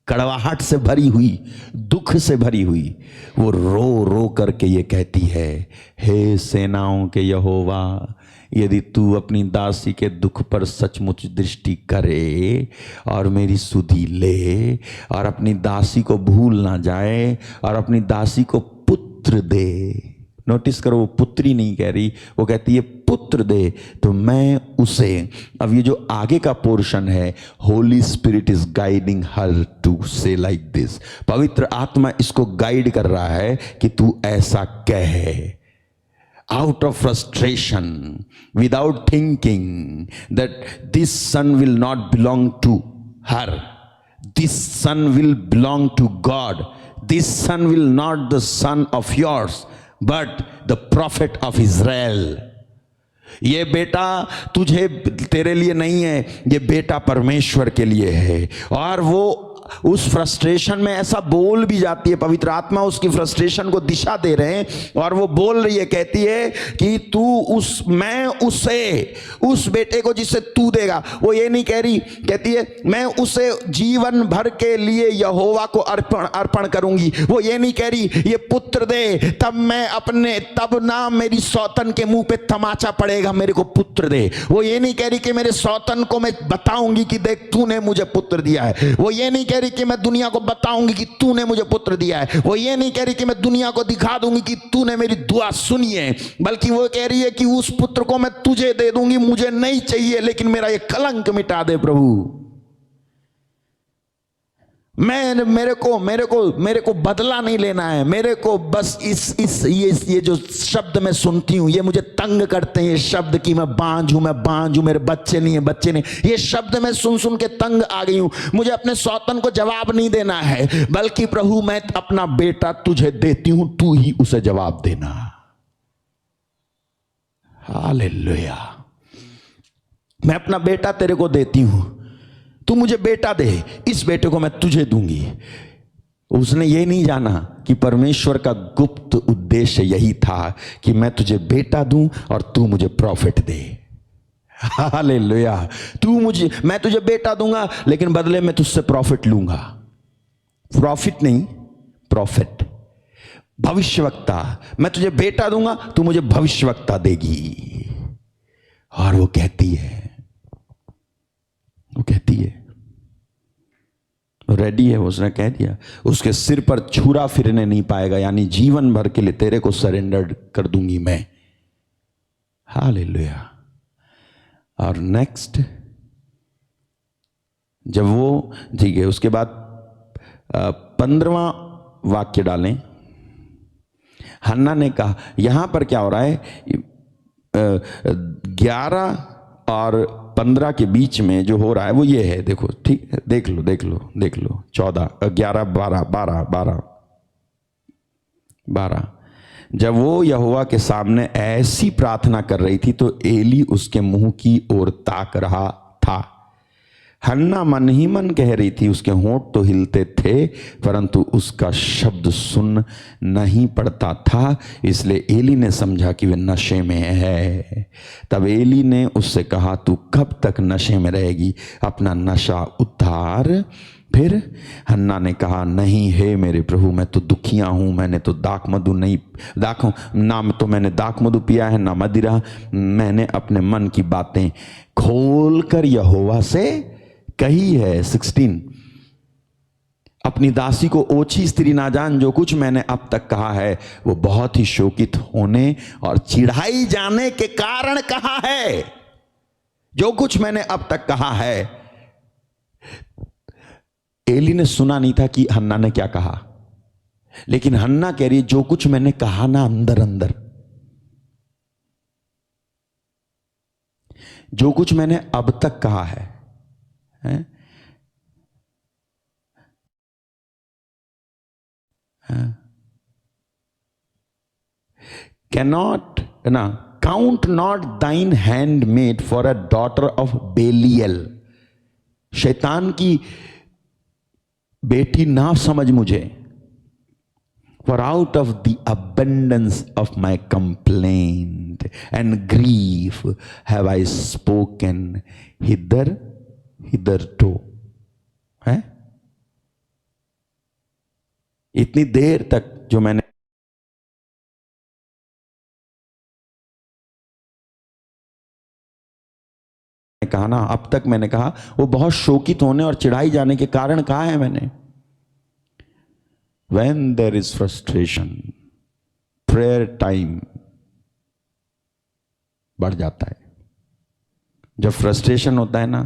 कड़वाहट से भरी हुई, दुख से भरी हुई, वो रो रो करके ये कहती है, हे सेनाओं के यहोवा, यदि तू अपनी दासी के दुख पर सचमुच दृष्टि करे और मेरी सुधि ले और अपनी दासी को भूल ना जाए और अपनी दासी को पुत्र दे। नोटिस करो, वो पुत्री नहीं कह रही, वो कहती है पुत्र दे, तो मैं उसे, अब ये जो आगे का पोर्शन है, Holy Spirit is guiding her to say like this. पवित्र आत्मा इसको गाइड कर रहा है कि तू ऐसा कहे, out of frustration, without thinking that this son will not belong to her, this son will belong to God, this son will not the son of yours but the prophet of Israel. ये बेटा तुझे, तेरे लिए नहीं है, ये बेटा परमेश्वर के लिए है। और वो उस फ्रस्ट्रेशन में ऐसा बोल भी जाती है, पवित्र आत्मा उसकी फ्रस्ट्रेशन को दिशा दे रहे हैं, और वो बोल रही है, कहती है कि तू मैं उसे, उस बेटे को जिसे तू देगा, वो ये नहीं कह रही, कहती है मैं उसे जीवन भर के लिए यहोवा को अर्पण करूंगी। वो ये नहीं कह रही ये पुत्र दे, तब ना मेरी सौतन के मुंह पे तमाचा पड़ेगा, मेरे को पुत्र दे। वो ये नहीं कह रही कि मेरे सौतन को मैं बताऊंगी कि देख तूने मुझे पुत्र दिया है। वो ये नहीं कह रही कि मैं दुनिया को बताऊंगी कि तूने मुझे पुत्र दिया है। वो ये नहीं कह रही कि मैं दुनिया को दिखा दूंगी कि तूने मेरी दुआ सुनी है, बल्कि वो कह रही है कि उस पुत्र को मैं तुझे दे दूंगी, मुझे नहीं चाहिए, लेकिन मेरा ये कलंक मिटा दे प्रभु। मेरे को बदला नहीं लेना है, मेरे को बस ये जो शब्द मैं सुनती हूं, ये मुझे तंग करते हैं, ये शब्द कि मैं बांझ हूं, मेरे बच्चे नहीं है, ये शब्द मैं सुन के तंग आ गई हूं। मुझे अपने सौतन को जवाब नहीं देना है, बल्कि प्रभु मैं अपना बेटा तुझे देती हूं, तू ही उसे जवाब देना। हालेलुया। मैं अपना बेटा तेरे को देती हूं, तू मुझे बेटा दे, इस बेटे को मैं तुझे दूंगी। उसने ये नहीं जाना कि परमेश्वर का गुप्त उद्देश्य यही था कि मैं तुझे बेटा दूं और तू मुझे प्रॉफिट दे। हालेलुया। मैं तुझे बेटा दूंगा लेकिन बदले में तुझसे प्रॉफिट लूंगा। प्रॉफिट नहीं, प्रॉफिट, भविष्यवक्ता। मैं तुझे बेटा दूंगा, तू मुझे भविष्यवक्ता देगी। और वो कहती है रेडी है, उसने कह दिया उसके सिर पर छुरा फिरने नहीं पाएगा, यानी जीवन भर के लिए तेरे को सरेंडर कर दूंगी मैं। हालेलुया। और नेक्स्ट, जब वो ठीक है, उसके बाद 15वां वाक्य डालें। हन्ना ने कहा, यहां पर क्या हो रहा है, 11 और 15 के बीच में जो हो रहा है वो ये है, देखो, ठीक है, देख लो 14, 11, 12। जब वो यहोवा के सामने ऐसी प्रार्थना कर रही थी तो एली उसके मुंह की ओर ताक रहा था। हन्ना मन ही मन कह रही थी, उसके होंठ तो हिलते थे परंतु उसका शब्द सुन नहीं पड़ता था, इसलिए एली ने समझा कि वह नशे में है। तब एली ने उससे कहा, तू कब तक नशे में रहेगी, अपना नशा उतार। फिर हन्ना ने कहा, नहीं हे मेरे प्रभु, मैं तो दुखिया हूँ, मैंने तो मैंने दाख मधु पिया है, ना मदिरा। मैंने अपने मन की बातें खोल कर यहोवा से कही है। 16, अपनी दासी को ओछी स्त्री ना जान, जो कुछ मैंने अब तक कहा है वो बहुत ही शोकित होने और चिढ़ाई जाने के कारण कहा है। जो कुछ मैंने अब तक कहा है। एली ने सुना नहीं था कि हन्ना ने क्या कहा, लेकिन हन्ना कह रही, जो कुछ मैंने कहा ना अंदर अंदर, जो कुछ मैंने अब तक कहा है? कैनॉट ना count not thine handmaid for a daughter of Belial. शैतान की बेटी ना समझ मुझे। For out of the abundance of my complaint and grief have I spoken hitherto। है इतनी देर तक जो मैंने कहा ना, अब तक मैंने कहा, वो बहुत शोकित होने और चिढ़ाई जाने के कारण कहा है मैंने। When there is frustration, prayer time बढ़ जाता है। जब फ्रस्ट्रेशन होता है ना,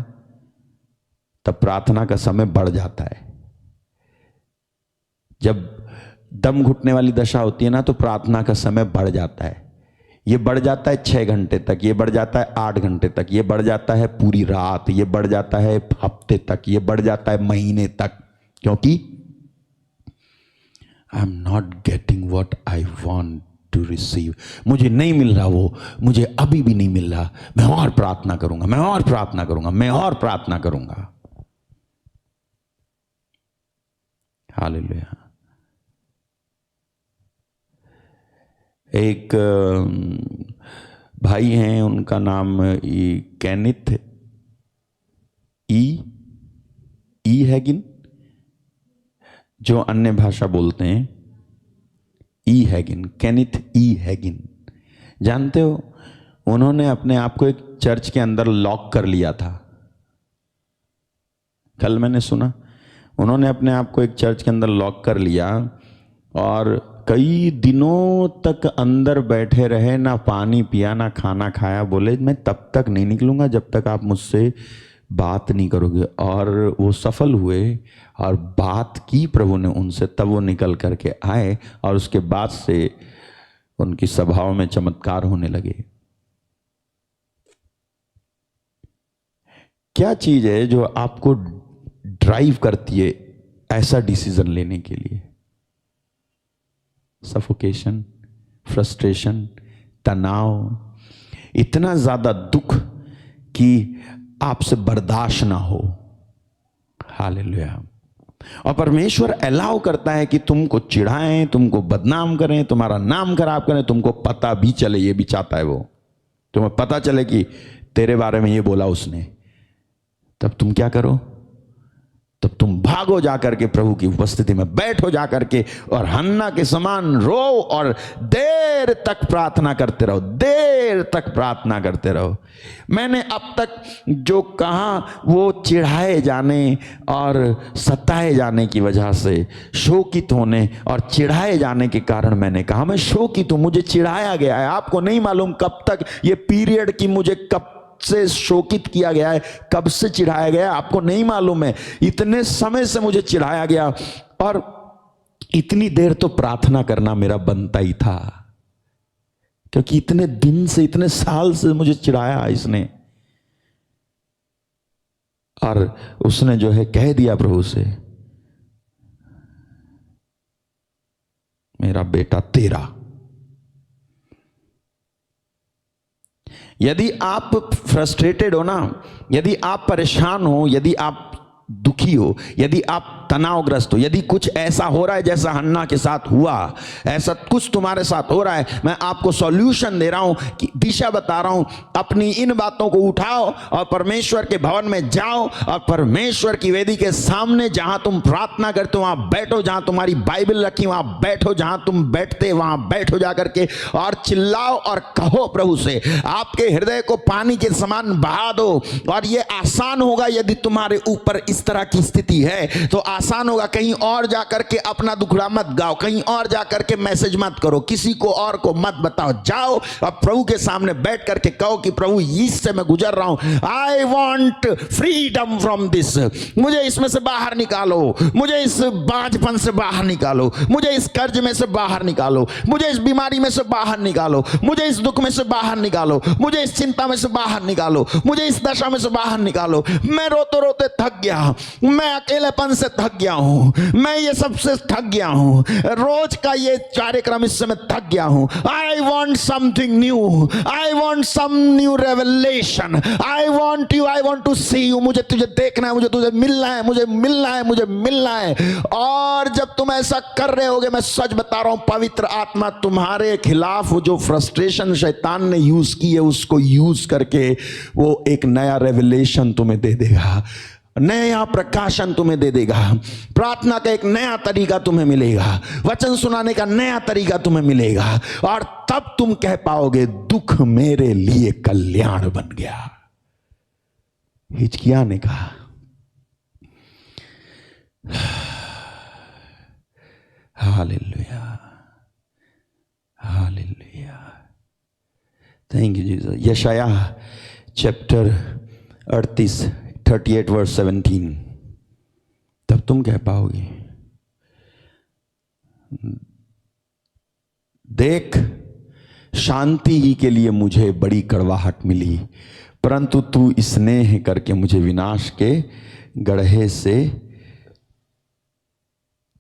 तब प्रार्थना का समय बढ़ जाता है। जब दम घुटने वाली दशा होती है ना, तो प्रार्थना का समय बढ़ जाता है। ये बढ़ जाता है 6 घंटे तक, ये बढ़ जाता है 8 घंटे तक, ये बढ़ जाता है पूरी रात, ये बढ़ जाता है हफ्ते तक, ये बढ़ जाता है महीने तक। क्योंकि I am not getting what I want to receive. मुझे नहीं मिल रहा, वो मुझे अभी भी नहीं मिल रहा। मैं और प्रार्थना करूंगा, मैं और प्रार्थना करूंगा, मैं और प्रार्थना करूंगा। हालेलुया। एक भाई हैं, उनका नाम केनिथ ई हैगिन, जो अन्य भाषा बोलते हैं ई हैगिन, केनिथ ई हैगिन। जानते हो, उन्होंने अपने आप को एक चर्च के अंदर लॉक कर लिया था। कल मैंने सुना उन्होंने अपने आप को एक चर्च के अंदर लॉक कर लिया और कई दिनों तक अंदर बैठे रहे, ना पानी पिया ना खाना खाया। बोले मैं तब तक नहीं निकलूंगा जब तक आप मुझसे बात नहीं करोगे। और वो सफल हुए और बात की प्रभु ने उनसे, तब वो निकल करके आए और उसके बाद से उनकी सभाओं में चमत्कार होने लगे। क्या चीज है जो आपको ड्राइव करती है ऐसा डिसीजन लेने के लिए? सफोकेशन, फ्रस्ट्रेशन, तनाव, इतना ज्यादा दुख कि आपसे बर्दाश्त ना हो। हालेलुया। और परमेश्वर अलाउ करता है कि तुमको चिढ़ाएं, तुमको बदनाम करें, तुम्हारा नाम खराब करें, तुमको पता भी चले, ये भी चाहता है वो, तुम्हें पता चले कि तेरे बारे में ये बोला उसने। तब तुम क्या करो? तब तुम भागो जाकर के प्रभु की उपस्थिति में बैठो जाकर के, और हन्ना के समान रो और देर तक प्रार्थना करते रहो, देर तक प्रार्थना करते रहो। मैंने अब तक जो कहा वो चिढ़ाए जाने और सताए जाने की वजह से, शोकित होने और चिढ़ाए जाने के कारण मैंने कहा मैं शोकित हूं, मुझे चिढ़ाया गया है। आपको नहीं मालूम कब तक ये पीरियड की मुझे कब से शोकित किया गया है, कब से चिढ़ाया गया है, आपको नहीं मालूम है। इतने समय से मुझे चिढ़ाया गया, और इतनी देर तो प्रार्थना करना मेरा बनता ही था, क्योंकि इतने दिन से, इतने साल से मुझे चिढ़ाया इसने। और उसने जो है कह दिया प्रभु से, मेरा बेटा तेरा। यदि आप फ्रस्ट्रेटेड हो ना, यदि आप परेशान हो, यदि आप दुखी हो, यदि आप तनावग्रस्त हो, यदि कुछ ऐसा हो रहा है जैसा हन्ना के साथ हुआ, ऐसा कुछ तुम्हारे साथ हो रहा है, मैं आपको सॉल्यूशन दे रहा हूं, कि दिशा बता रहा हूं। अपनी इन बातों को उठाओ और परमेश्वर के भवन में जाओ, और परमेश्वर की वेदी के सामने जहां तुम प्रार्थना करते हो वहां बैठो, जहां तुम्हारी बाइबल रखी वहां बैठो, जहां तुम बैठते वहां बैठो जाकर के, और चिल्लाओ और कहो प्रभु से, आपके हृदय को पानी के समान बहा दो। और ये आसान होगा यदि तुम्हारे ऊपर इस तरह की स्थिति है, तो आसान होगा। कहीं और जाकर के अपना दुखड़ा मत गाओ, कहीं और जाकर के मैसेज मत करो, किसी को और को मत बताओ। जाओ और प्रभु के सामने बैठ करके कहो कि प्रभु इससे मैं गुजर रहा हूं, I want freedom from this, मुझे इसमें से बाहर निकालो, मुझे इस बांझपन से बाहर निकालो, मुझे इस कर्ज में से बाहर निकालो, मुझे इस बीमारी में से बाहर निकालो, मुझे इस दुख में से बाहर निकालो, मुझे इस चिंता में से बाहर निकालो, मुझे इस दशा में से बाहर निकालो। मैं रोते रोते थक गया, मैं अकेलेपन से थक गया हूं, मैं ये सबसे थक गया हूं, रोज का ये कार्यक्रम इससे मैं थक गया हूं। I want something new, I want some new revelation, I want you, I want to see you, मुझे तुझे देखना है, मुझे तुझे मिलना है, मुझे मिलना है, मुझे मिलना है। और जब तुम ऐसा कर रहे होगे, मैं सच बता रहा हूं, पवित्र आत्मा तुम्हारे खिलाफ जो फ्रस्ट्रेशन शैतान ने यूज की है, उसको यूज करके वो एक नया रेवलेशन तुम्हें दे देगा, नया प्रकाशन तुम्हें दे देगा, प्रार्थना का एक नया तरीका तुम्हें मिलेगा, वचन सुनाने का नया तरीका तुम्हें मिलेगा, और तब तुम कह पाओगे दुख मेरे लिए कल्याण बन गया। हिजकिय्याह ने कहा, hallelujah, hallelujah, thank you Jesus. यशायाह चैप्टर 38 वर्स 17, तब तुम कह पाओगे, देख शांति ही के लिए मुझे बड़ी कड़वाहट मिली, परंतु तू स्नेह करके मुझे विनाश के गड्ढे से,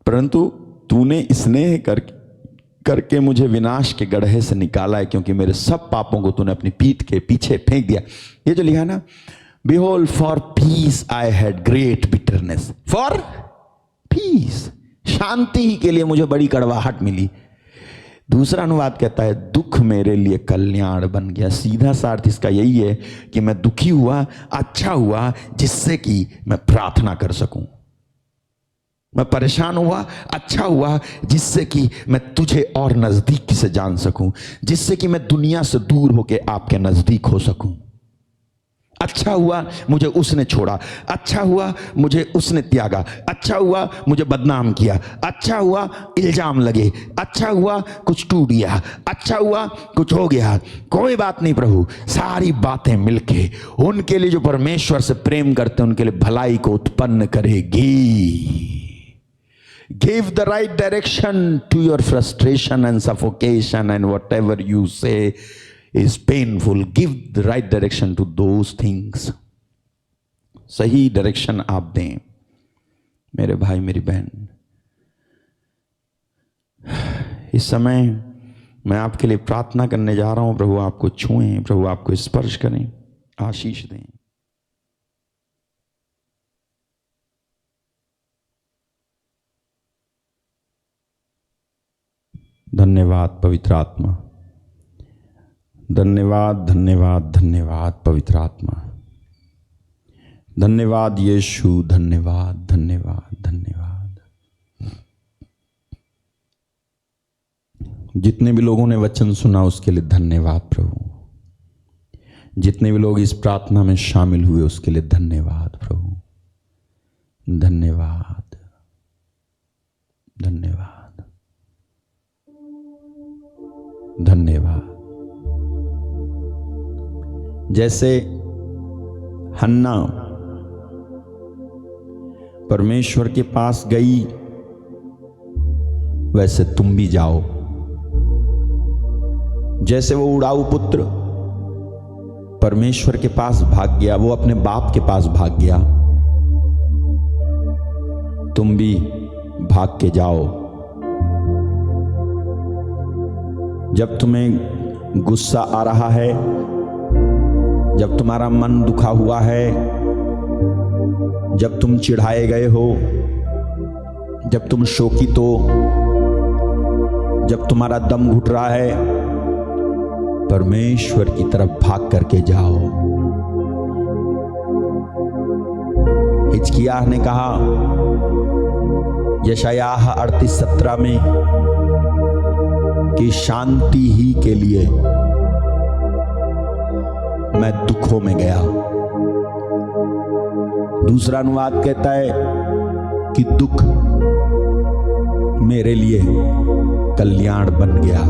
परंतु तूने स्नेह करके मुझे विनाश के गड्ढे से निकाला है, क्योंकि मेरे सब पापों को तूने अपनी पीठ के पीछे फेंक दिया। ये जो लिखा ना, Behold, for peace I had great bitterness. For peace, शांति ही के लिए मुझे बड़ी कड़वाहट मिली। दूसरा अनुवाद कहता है दुख मेरे लिए कल्याण बन गया। सीधा सा अर्थ इसका यही है कि मैं दुखी हुआ, अच्छा हुआ, जिससे कि मैं प्रार्थना कर सकूं। मैं परेशान हुआ, अच्छा हुआ, जिससे कि मैं तुझे और नजदीक से जान सकूं, जिससे कि मैं दुनिया से दूर होकर आपके नजदीक हो सकूं। अच्छा हुआ मुझे उसने छोड़ा, अच्छा हुआ मुझे उसने त्यागा, अच्छा हुआ मुझे बदनाम किया, अच्छा हुआ इल्जाम लगे, अच्छा हुआ कुछ टूट गया, अच्छा हुआ कुछ हो गया, कोई बात नहीं प्रभु, सारी बातें मिलके उनके लिए जो परमेश्वर से प्रेम करते हैं उनके लिए भलाई को उत्पन्न करेगी। Give the right direction to your frustration and suffocation and whatever you say is painful. Give the right direction to those things. सही डायरेक्शन आप दें मेरे भाई मेरी बहन। इस समय मैं आपके लिए प्रार्थना करने जा रहा हूं। प्रभु आपको छुएं, प्रभु आपको स्पर्श करें, आशीष दें। धन्यवाद पवित्र आत्मा, धन्यवाद धन्यवाद धन्यवाद पवित्र आत्मा, धन्यवाद यीशु, धन्यवाद धन्यवाद धन्यवाद। जितने भी लोगों ने वचन सुना उसके लिए धन्यवाद प्रभु। जितने भी लोग इस प्रार्थना में शामिल हुए उसके लिए धन्यवाद प्रभु। धन्यवाद धन्यवाद धन्यवाद। जैसे हन्ना परमेश्वर के पास गई, वैसे तुम भी जाओ। जैसे वो उड़ाऊ पुत्र परमेश्वर के पास भाग गया, वो अपने बाप के पास भाग गया, तुम भी भाग के जाओ। जब तुम्हें गुस्सा आ रहा है, जब तुम्हारा मन दुखा हुआ है, जब तुम चिढ़ाए गए हो, जब तुम शोकित हो, जब तुम्हारा दम घुट रहा है, परमेश्वर की तरफ भाग करके जाओ। हिजकिय्याह ने कहा यशायाह 38:17 में कि शांति ही के लिए मैं दुखों में गया। दूसरा अनुवाद कहता है कि दुख मेरे लिए कल्याण बन गया।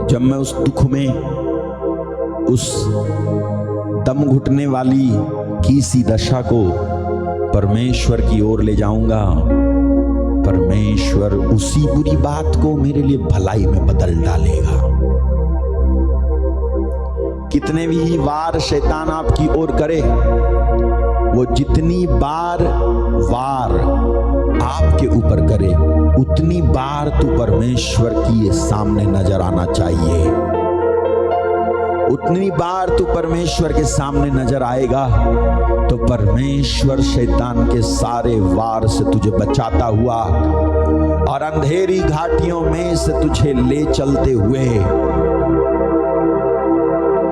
जब मैं उस दुख में, उस दम घुटने वाली की सी दशा को परमेश्वर की ओर ले जाऊंगा, परमेश्वर उसी बुरी बात को मेरे लिए भलाई में बदल डालेगा। कितने भी वार शैतान आपकी ओर करे, वो जितनी बार वार आपके ऊपर करे, उतनी बार तू परमेश्वर की सामने नजर आना चाहिए। उतनी बार तू परमेश्वर के सामने नजर आएगा तो परमेश्वर शैतान के सारे वार से तुझे बचाता हुआ और अंधेरी घाटियों में से तुझे ले चलते हुए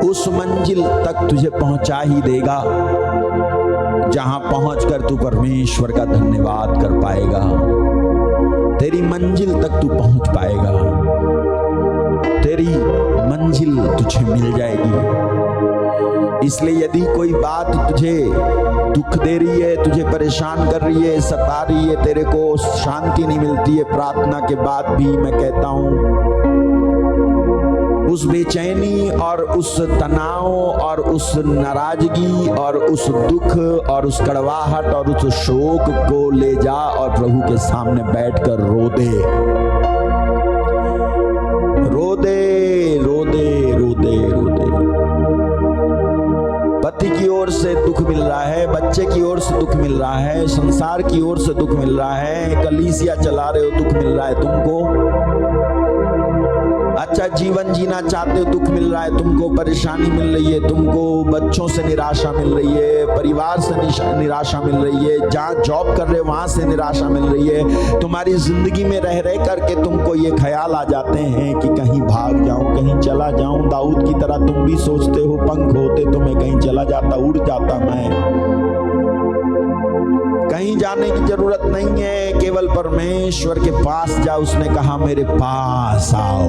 उस मंजिल तक तुझे पहुंचा ही देगा जहां पहुंचकर तू परमेश्वर का धन्यवाद कर पाएगा। तेरी मंजिल तक तू पहुंच पाएगा, तेरी मंजिल तुझे मिल जाएगी। इसलिए यदि कोई बात तुझे दुख दे रही है, तुझे परेशान कर रही है, सता रही है, तेरे को शांति नहीं मिलती है, प्रार्थना के बाद भी मैं कहता हूं उस बेचैनी और उस तनाव और उस नाराजगी और उस दुख और उस कड़वाहट और उस शोक को ले जा और प्रभु के सामने बैठकर रो दे, रो दे, रो दे, रो दे, रो दे। पति की ओर से दुख मिल रहा है, बच्चे की ओर से दुख मिल रहा है, संसार की ओर से दुख मिल रहा है, कलीसिया चला रहे हो दुख मिल रहा है तुमको, अच्छा जीवन जीना चाहते हो दुख मिल रहा है तुमको, परेशानी मिल रही है तुमको, बच्चों से निराशा मिल रही है, परिवार से निराशा मिल रही है, जहाँ जॉब कर रहे हो वहां से निराशा मिल रही है, तुम्हारी जिंदगी में रह रह करके तुमको ये ख्याल आ जाते हैं कि कहीं भाग जाऊं, कहीं चला जाऊं। दाऊद की तरह तुम भी सोचते हो पंख होते तो मैं कहीं चला जाता, उड़ जाता मैं। कहीं जाने की जरूरत नहीं है, केवल परमेश्वर के पास जाओ। उसने कहा मेरे पास आओ,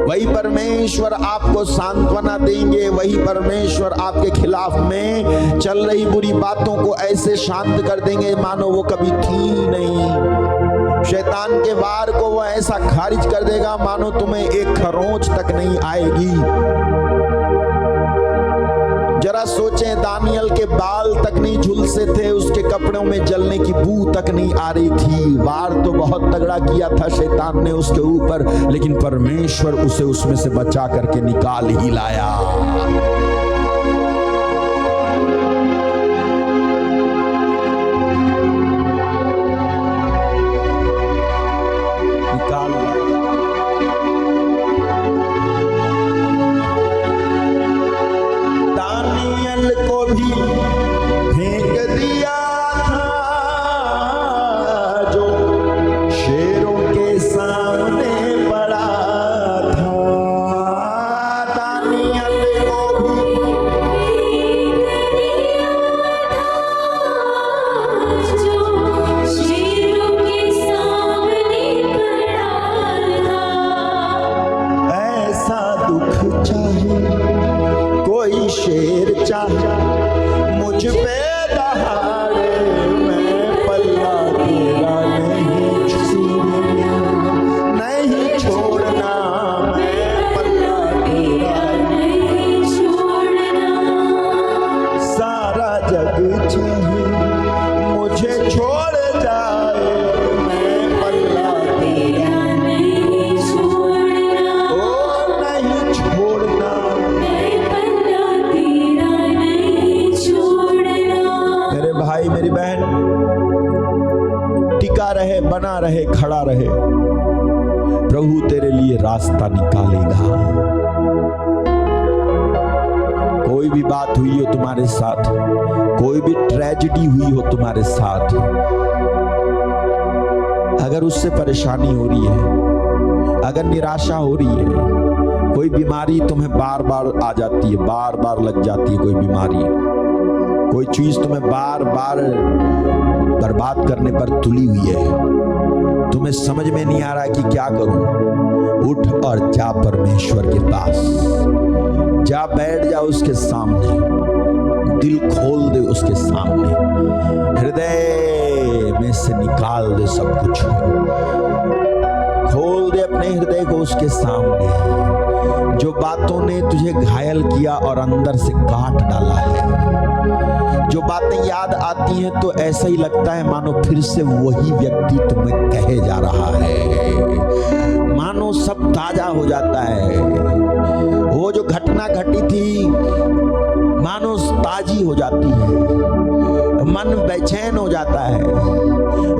वही परमेश्वर आपको सांत्वना देंगे, वही परमेश्वर आपके खिलाफ में चल रही बुरी बातों को ऐसे शांत कर देंगे मानो वो कभी थी नहीं। शैतान के वार को वो ऐसा खारिज कर देगा मानो तुम्हें एक खरोंच तक नहीं आएगी। जरा सोचें, दानियल के बाल तक नहीं झुलसे थे, उसके कपड़ों में जलने की बू तक नहीं आ रही थी। वार तो बहुत तगड़ा किया था शैतान ने उसके ऊपर, लेकिन परमेश्वर उसे उसमें से बचा करके निकाल ही लाया। शेर चाहे मुझ पे दहाड़े, मैं पल्ला तेरा नहीं छोड़ना, मैं पल्ला तेरा नहीं छोड़ना। सारा जग चाहे मुझे छोड़ जाए, मैं पल्ला तेरा नहीं छोड़ना, ओ नहीं छोड़ना, मैं पल्ला तेरा नहीं छोड़ना। मेरे भाई मेरी बहन, टिका रहे, बना रहे, खड़ा रहे, प्रभु तेरे लिए रास्ता निकालेगा। कोई भी बात हुई हो तुम्हारे साथ, कोई भी ट्रेजेडी हुई हो तुम्हारे साथ, अगर उससे परेशानी हो रही है, अगर निराशा हो रही है, कोई बीमारी तुम्हें बार बार आ जाती है, बार बार लग जाती है, कोई बीमारी, कोई चीज तुम्हें बार बार बर्बाद करने पर तुली हुई है, तुम्हें समझ में नहीं आ रहा कि क्या करूं, उठ और जा परमेश्वर के पास, जा बैठ जा उसके सामने, दिल खोल दे उसके सामने, हृदय में से निकाल दे सब कुछ, खोल दे अपने हृदय को उसके सामने। जो बातों ने तुझे घायल किया और अंदर से काट डाला है, जो बातें याद आती हैं तो ऐसा ही लगता है मानो फिर से वही व्यक्ति तुम्हें कहे जा रहा है, मानो सब ताजा हो जाता है, वो जो घटना घटी थी मानो ताजी हो जाती है, मन बेचैन हो जाता है।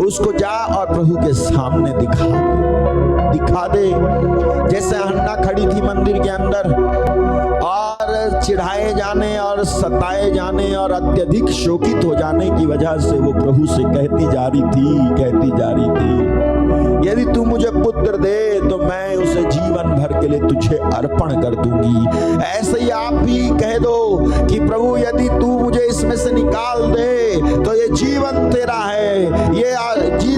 उसको जा और प्रभु के सामने दिखा दे। जैसे हन्ना खड़ी थी मंदिर के अंदर और चिढ़ाए जाने और सताए जाने और अत्यधिक शोकित हो जाने की वजह से वो प्रभु से कहती जा रही थी, यदि तू मुझे पुत्र दे तो मैं उसे जीवन भर के लिए तुझे अर्पण कर दूंगी। ऐसे ही आप भी कह दो कि प्रभु यदि तू मुझे इसमें से निकाल दे तो ये जीवन तेरा है, ये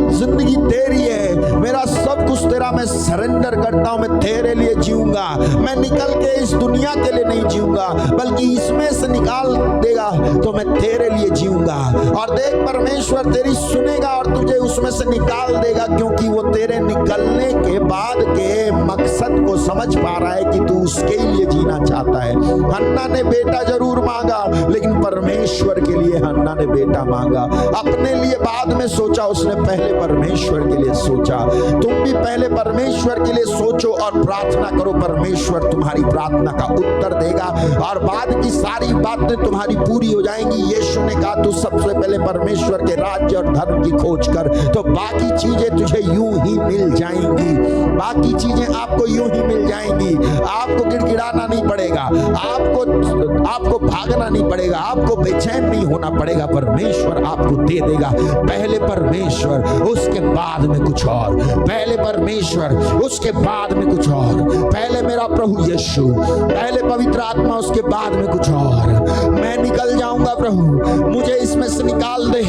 जिंदगी तेरी है, मेरा सब कुछ तेरा, मैं सरेंडर करता हूं, मैं तेरे लिए जीऊंगा, मैं निकल के इस दुनिया के लिए नहीं जीऊंगा बल्कि इसमें से निकाल देगा तो मैं तेरे लिए जीऊंगा। और देख परमेश्वर तेरी सुनेगा और तुझे उसमें से निकाल देगा, क्योंकि वो तेरे निकलने के बाद के मकसद को समझ पा रहा है कि तू उसके लिए जीना चाहता है। हन्ना ने बेटा जरूर मांगा लेकिन परमेश्वर के लिए हन्ना ने बेटा मांगा, अपने लिए बाद में सोचा, उसने पहले परमेश्वर के लिए सोचा। तुम भी पहले परमेश्वर के लिए सोचो और प्रार्थना करो, परमेश्वर तुम्हारी प्रार्थना का उत्तर देगा और बाद की सारी बातें तुम्हारी पूरी हो जाएंगी। यीशु ने कहा तू सबसे पहले परमेश्वर के राज्य और धर्म की खोज कर तो बाकी चीजें तुझे यूं ही मिल जाएंगी, बाकी चीजें आपको यूं ही मिल जाएंगी। आपको गिड़गिड़ाना नहीं पड़ेगा, आपको भागना नहीं पड़ेगा, आपको बेचैन नहीं होना पड़ेगा, परमेश्वर आपको दे देगा। पहले परमेश्वर उसके बाद में कुछ और, पहले परमेश्वर उसके बाद में कुछ और, पहले मेरा प्रभु यीशु, पहले पवित्र आत्मा, उसके बाद में कुछ और। मैं निकल जाऊंगा प्रभु, मुझे इसमें से निकाल दे,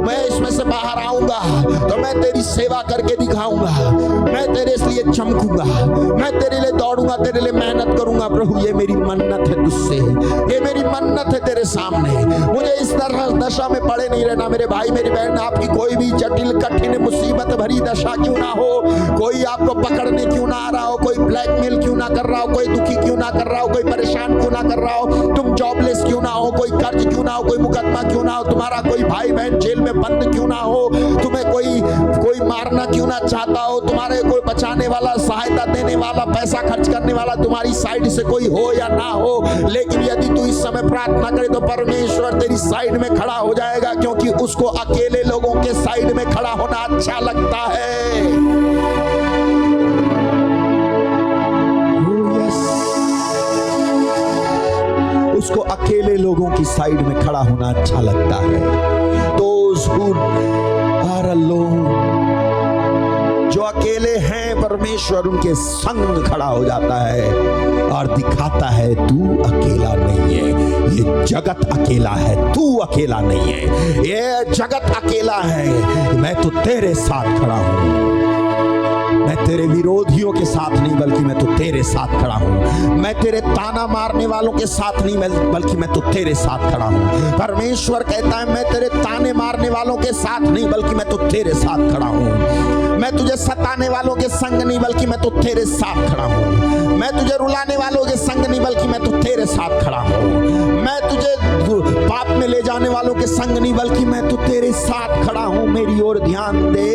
मैं इसमें से बाहर आऊंगा तो मैं तेरी सेवा करके दिखाऊंगा, मैं तेरे लिए चमकूंगा, मैं तेरे लिए दौड़ूंगा, तेरे लिए मेहनत करूंगा। प्रभु ये मेरी मन्नत है तुझसे, ये मेरी मन्नत है तेरे सामने, मुझे इस तरह दशा में पड़े नहीं रहना। मेरे भाई मेरी बहन, आपकी कोई भी जटिल कठिन मुसीबत भरी दशा क्यों ना हो, कोई आपको पकड़ने क्यों ना आ रहा हो, कोई ब्लैकमेल क्यों ना कर रहा हो, कोई दुखी क्यों ना कर रहा हो, कोई परेशान क्यों ना कर रहा हो, तुम जॉबलेस क्यों ना हो, कोई कर्ज क्यों ना हो, कोई मुकदमा क्यों ना हो, तुम्हारा कोई भाई बहन जेल में बंद क्यों ना हो, तुम्हें कोई मारना क्यों ना चाहता हो, तुम्हारे कोई बचाने वाला, सहायता देने वाला, पैसा खर्च करने वाला तुम्हारी साइड से कोई हो या ना हो, लेकिन यदि तू इस समय प्रार्थना करे तो परमेश्वर तेरी साइड में खड़ा हो जाएगा, क्योंकि उसको अकेले लोगों के साइड में खड़ा होना अच्छा लगता है। उसको अकेले लोगों की साइड में खड़ा होना अच्छा लगता है। Those who are alone, जो अकेले हैं, परमेश्वर उनके संग खड़ा हो जाता है और दिखाता है तू अकेला नहीं है, ये जगत अकेला है, तू अकेला नहीं है, ये जगत अकेला है, मैं तो तेरे साथ खड़ा हूं। मैं तेरे विरोधियों के साथ नहीं बल्कि मैं तो तेरे साथ खड़ा हूँ। मैं तेरे ताना मारने वालों के साथ नहीं बल्कि मैं तो तेरे साथ खड़ा हूँ। परमेश्वर कहता है मैं तेरे ताने मारने वालों के साथ नहीं बल्कि मैं तो तेरे साथ खड़ा हूँ। मैं तुझे सताने वालों के संग नहीं बल्कि मैं तो तेरे साथ खड़ा हूँ। मैं तुझे रुलाने वालों के संग नहीं बल्कि मैं तो तेरे साथ खड़ा हूँ। मैं तुझे पाप में ले जाने वालों के संग नहीं बल्कि मैं तो तेरे साथ खड़ा हूँ। मेरी ओर ध्यान दे,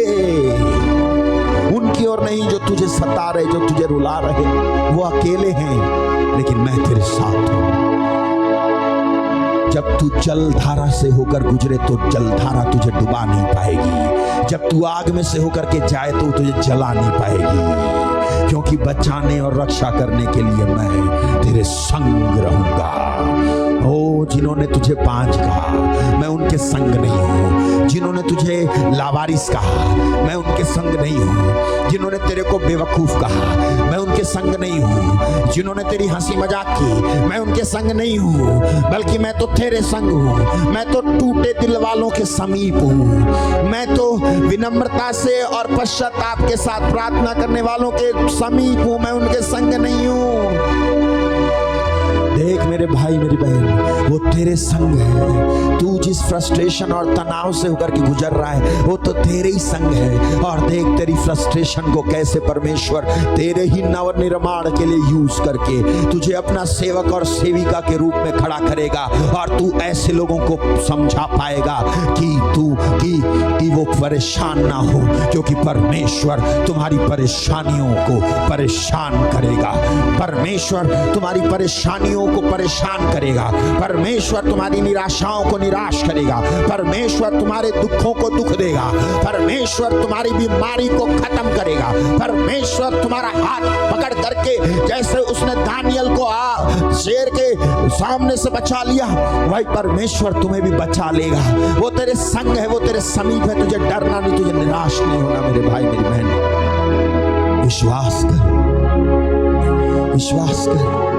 उनकी ओर नहीं जो तुझे सता रहे, जो तुझे रुला रहे। वो अकेले हैं लेकिन मैं तेरे साथ हूँ। जब तू जलधारा से होकर गुजरे तो जलधारा तुझे डुबा नहीं पाएगी। जब तू आग में से होकर के जाए तो तुझे जला नहीं पाएगी, क्योंकि बचाने और रक्षा करने के लिए मैं तेरे संग रहूंगा। ओ जिन्होंने तुझे बांझ कहा मैं उनके संग नहीं हूँ। जिन्होंने तुझे लावारिस कहा मैं उनके संग नहीं हूँ। जिन्होंने तेरे को बेवकूफ कहा मैं उनके संग नहीं हूँ। जिन्होंने तेरी हंसी मजाक की मैं उनके संग नहीं हूँ, बल्कि मैं तो तेरे संग हूँ। मैं तो टूटे दिल वालों के समीप हूँ। मैं तो विनम्रता से और पश्चाताप के साथ प्रार्थना करने वालों के समीप हूँ। मैं उनके संग नहीं हूँ। देख मेरे भाई मेरी बहन, वो तेरे संग है। तू जिस फ्रस्ट्रेशन और तनाव से होकर के गुजर रहा है वो तो तेरे ही संग है। और देख तेरी फ्रस्ट्रेशन को कैसे परमेश्वर तेरे ही नवनिर्माण के लिए यूज करके तुझे अपना सेवक और सेविका के रूप में खड़ा करेगा। और तू ऐसे लोगों को समझा पाएगा कि वो परेशान ना हो, क्योंकि परमेश्वर तुम्हारी परेशानियों को परेशान करेगा। परमेश्वर तुम्हारी परेशानियों को परेशान करेगा। परमेश्वर तुम्हारी निराशाओं को निराश करेगा। परमेश्वर तुम्हारे दुखों को दुख देगा। परमेश्वर तुम्हारी बीमारी को खत्म करेगा। परमेश्वर तुम्हारा हाथ पकड़ करके जैसे उसने दानियल को शेर के सामने से बचा लिया, वही परमेश्वर तुम्हें भी बचा लेगा। वो तेरे संग है, वो तेरे समीप है। तुझे डरना नहीं, तुझे निराश नहीं होना मेरे भाई मेरी बहन। विश्वास कर, विश्वास कर।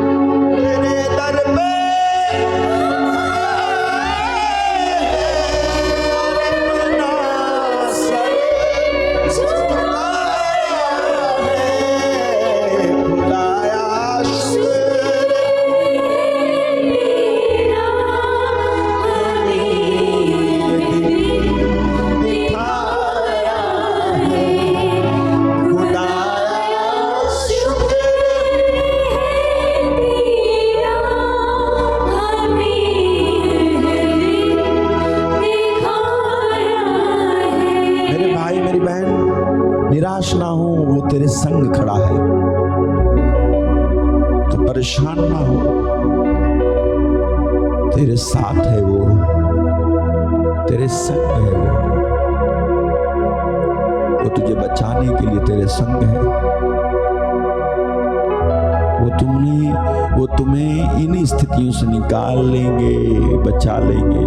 निराश ना हो, वो तेरे संग खड़ा है। तो परेशान ना हो, तेरे साथ है वो, तेरे संग है वो तुझे बचाने के लिए तेरे संग है। वो तुम्हें इन स्थितियों से निकाल लेंगे, बचा लेंगे।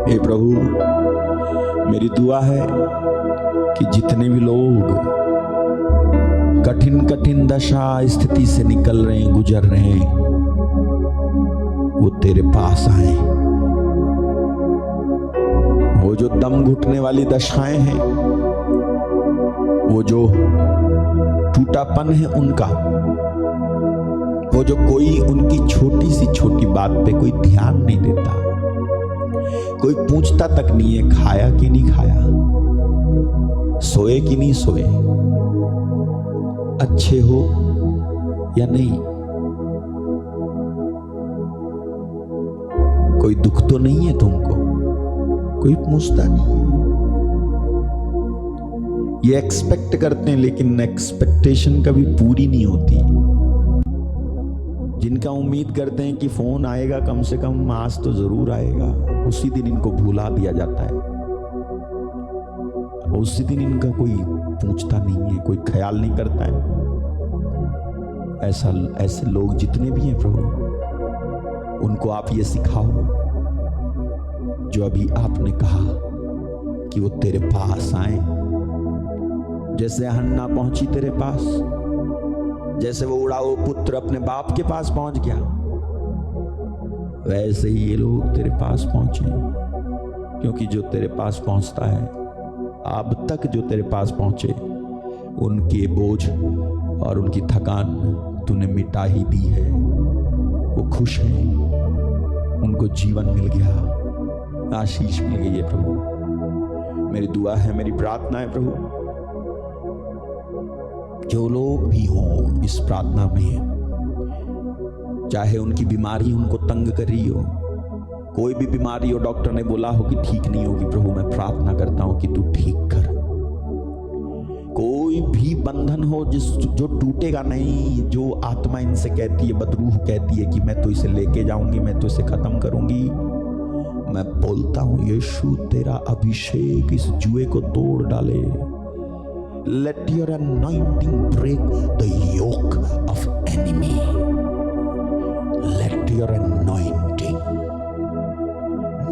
हे प्रभु, मेरी दुआ है कि जितने भी लोग कठिन कठिन दशा स्थिति से निकल रहे हैं, गुजर रहे हैं, वो तेरे पास आए। वो जो दम घुटने वाली दशाएं हैं, वो जो टूटापन है उनका, वो जो कोई उनकी छोटी सी छोटी बात पे कोई ध्यान नहीं देता, कोई पूछता तक नहीं है खाया कि नहीं खाया, सोए कि नहीं सोए, अच्छे हो या नहीं, कोई दुख तो नहीं है तुमको, कोई पूछता नहीं है। ये एक्सपेक्ट करते हैं लेकिन एक्सपेक्टेशन कभी पूरी नहीं होती। जिनका उम्मीद करते हैं कि फोन आएगा, कम से कम आज तो जरूर आएगा, उसी दिन इनको भुला दिया जाता है। उसी दिन इनका कोई पूछता नहीं है, कोई ख्याल नहीं करता है। ऐसे लोग जितने भी हैं प्रभु, उनको आप ये सिखाओ जो अभी आपने कहा कि वो तेरे पास आए। जैसे हन्ना पहुंची तेरे पास, जैसे वो उड़ाऊ पुत्र अपने बाप के पास पहुंच गया, वैसे ही ये लोग तेरे पास पहुंचे। क्योंकि जो तेरे पास पहुंचता है, अब तक जो तेरे पास पहुंचे, उनके बोझ और उनकी थकान तूने मिटा ही दी है। वो खुश हैं, उनको जीवन मिल गया, आशीष मिल गई है प्रभु। मेरी दुआ है, मेरी प्रार्थना है प्रभु, जो लोग भी हों इस प्रार्थना में, चाहे उनकी बीमारी उनको तंग कर रही हो, कोई भी बीमारी हो, डॉक्टर ने बोला हो कि ठीक नहीं होगी, प्रभु मैं प्रार्थना करता हूं कि तू ठीक कर। कोई भी बंधन हो जो टूटेगा नहीं, जो आत्मा इनसे कहती है, बदरूह कहती है कि मैं तो इसे लेके जाऊंगी, मैं तो इसे खत्म करूंगी, मैं बोलता हूं यीशु तेरा अभिषेक इस जुए को तोड़ डाले। Let your anointing break the yoke of enemy. Let your anointing,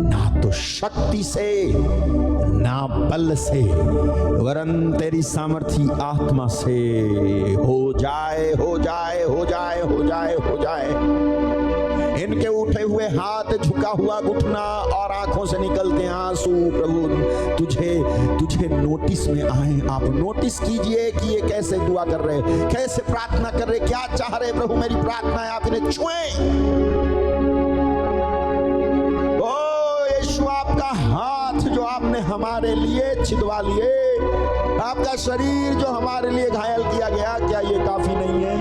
ना तो शक्ति से ना बल से, वरन तेरी सामर्थी आत्मा से हो जाए, हो जाए, हो जाए, हो जाए, हो जाए। इनके उठे हुए हाथ, झुका हुआ घुटना और आंखों से निकलते आंसू प्रभु तुझे नोटिस में आए। आप नोटिस कीजिए कि ये कैसे दुआ कर रहे, कैसे प्रार्थना कर रहे, क्या चाह रहे प्रभु। मेरी प्रार्थना है आप इन्हें छुएं। आपका हाथ जो आपने हमारे लिए छिदवा लिए, आपका शरीर जो हमारे लिए घायल किया गया, क्या ये काफी नहीं है?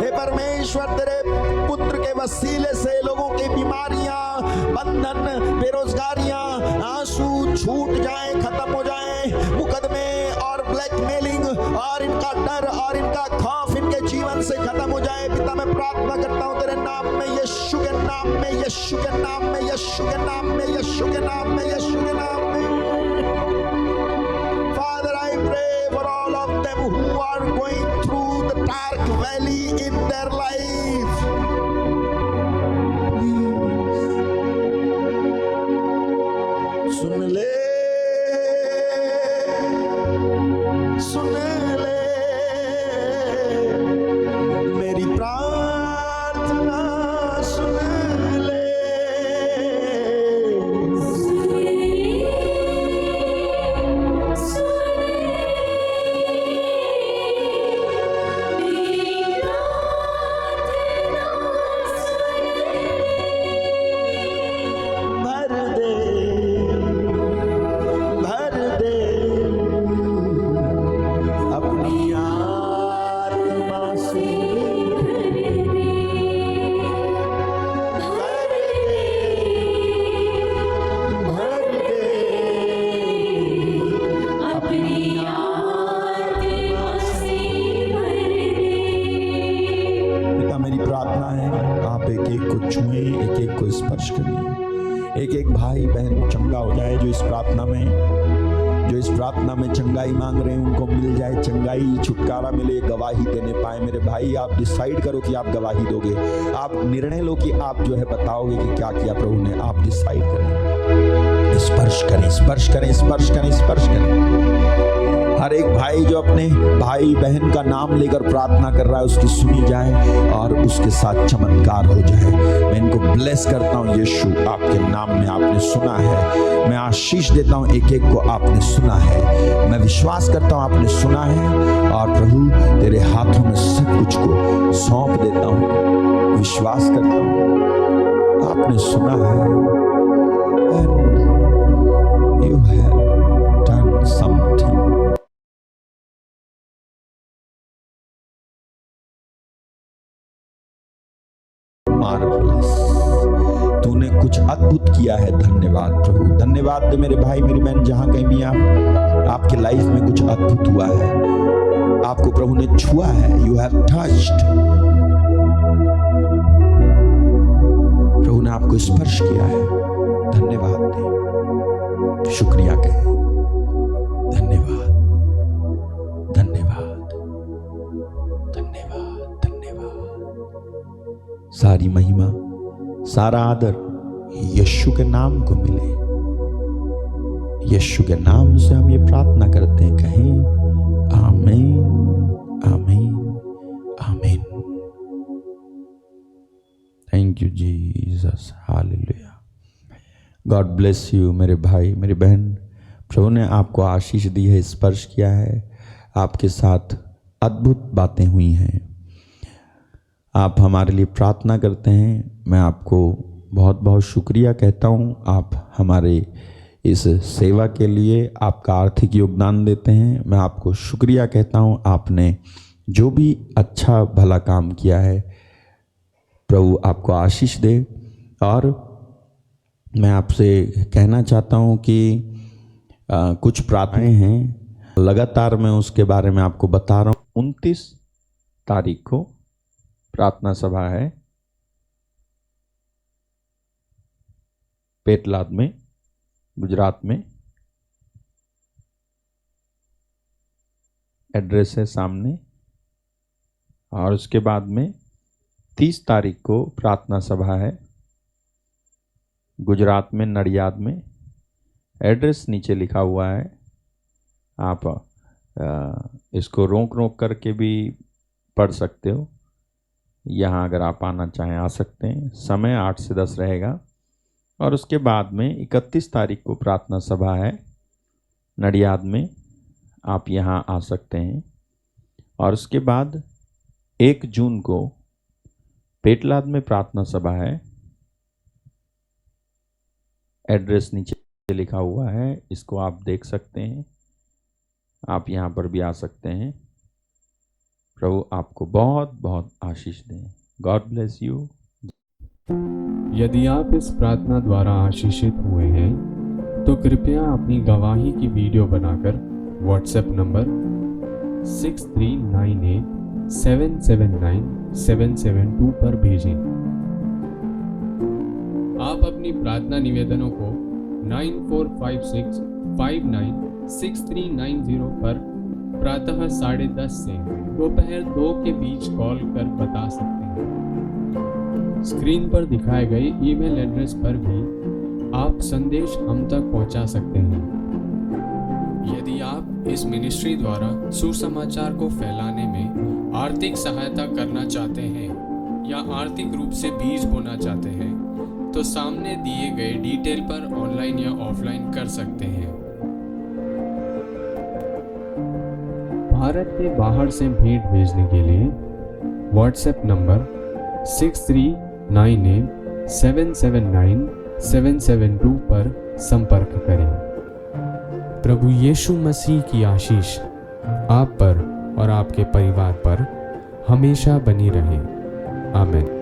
हे परमेश्वर, तेरे पुत्र के वसीले से लोगों की बीमारियां, बंधन, बेरोजगारियां, आंसू छूट जाए, खत्म हो जाए, मुकदमे और ब्लैकमेलिंग और इनका डर और इनका खौफ इनके जीवन से खत्म हो जाए। पिता मैं प्रार्थना करता हूं तेरे नाम में, यीशु के नाम में, यीशु के नाम में, यीशु के नाम में, यीशु के नाम में, यीशु के नाम में। Father, I pray for all of them who are going through the dark valley in their life. Please सुन ले, सुन ले मेरी प्रार्थना, सुन ले, भर दे, भर दे अपनी आत्मा से, भर दे अपनी आत्मा से, पिता मेरी प्रार्थना है आप एक एक को छुएं, एक एक को स्पर्श करिए। एक एक भाई बहन चंगा हो जाए जो इस प्रार्थना में चंगाई मांग रहे हैं, उनको मिल जाए चंगाई, छुटकारा मिले, गवाही देने पाए। मेरे भाई आप डिसाइड करो कि आप गवाही दोगे, आप निर्णय लो कि आप जो है बताओगे कि क्या किया प्रभु ने। आप डिसाइड करें, स्पर्श करें, स्पर्श करें, स्पर्श करें, स्पर्श करें। हर एक भाई जो अपने भाई बहन का नाम लेकर प्रार्थना कर रहा है, उसकी सुनी जाए और उसके साथ चमत्कार हो जाए। मैं इनको ब्लेस करता हूँ यीशु, आपके नाम में आपने सुना है। मैं आशीष देता हूँ एक एक को, आपने सुना है। मैं विश्वास करता हूँ आपने सुना है और प्रभु तेरे हाथों में सब कुछ को सौंप देता हूँ। विश्वास करता हूँ आपने सुना है। You have done something. तूने कुछ अद्भुत किया है। धन्यवाद प्रभु, धन्यवाद दे मेरे भाई मेरी बहन, जहां कहीं भी आप आपके लाइफ में कुछ अद्भुत हुआ है, आपको प्रभु ने छुआ है। यू हैव टच्ड, प्रभु ने आपको स्पर्श किया है। धन्यवाद दे, शुक्रिया कहें, धन्यवाद, धन्यवाद, धन्यवाद, धन्यवाद। सारी महिमा, सारा आदर यीशु के नाम को मिले। यीशु के नाम से हम ये प्रार्थना करते हैं, कहें आमीन, आमीन, आमीन। Thank you Jesus, hallelujah. God bless you मेरे भाई मेरी बहन। प्रभु ने आपको आशीष दी है, स्पर्श किया है, आपके साथ अद्भुत बातें हुई हैं। आप हमारे लिए प्रार्थना करते हैं, मैं आपको बहुत बहुत शुक्रिया कहता हूँ। आप हमारे इस सेवा के लिए आपका आर्थिक योगदान देते हैं, मैं आपको शुक्रिया कहता हूँ। आपने जो भी अच्छा भला काम किया है, प्रभु आपको आशीष दे। और मैं आपसे कहना चाहता हूँ कि कुछ प्रार्थनाएं हैं, लगातार मैं उसके बारे में आपको बता रहा हूँ। 29 तारीख को प्रार्थना सभा है पेटलाद में, गुजरात में। एड्रेस है सामने। और उसके बाद में 30 तारीख को प्रार्थना सभा है गुजरात में, नडियाद में। एड्रेस नीचे लिखा हुआ है, आप इसको रोक करके भी पढ़ सकते हो। यहाँ अगर आप आना चाहें आ सकते हैं। समय 8 से 10 रहेगा। और उसके बाद में 31 तारीख को प्रार्थना सभा है नडियाद में, आप यहाँ आ सकते हैं। और उसके बाद 1 जून को पेटलाद में प्रार्थना सभा है। एड्रेस नीचे लिखा हुआ है, इसको आप देख सकते हैं। आप यहाँ पर भी आ सकते हैं। प्रभु आपको बहुत बहुत आशीष दें। God bless you. यदि आप इस प्रार्थना द्वारा आशीषित हुए हैं तो कृपया अपनी गवाही की वीडियो बनाकर व्हाट्सएप नंबर 6398779772 पर भेजें। आप अपनी प्रार्थना निवेदनों को 9456596390 पर प्रातः 10:30 से दोपहर 2 के बीच कॉल कर बता सकते हैं। स्क्रीन पर दिखाए गए ईमेल एड्रेस पर भी आप संदेश हम तक पहुंचा सकते हैं। यदि आप इस मिनिस्ट्री द्वारा सुसमाचार को फैलाने में आर्थिक सहायता करना चाहते हैं या आर्थिक रूप से बीज बोना चाहते हैं तो सामने दिए गए डिटेल पर ऑनलाइन या ऑफलाइन कर सकते हैं। भारत के बाहर से भेंट भेजने के लिए व्हाट्सएप नंबर 6398779772 पर संपर्क करें। प्रभु यीशु मसीह की आशीष आप पर और आपके परिवार पर हमेशा बनी रहे। आमीन।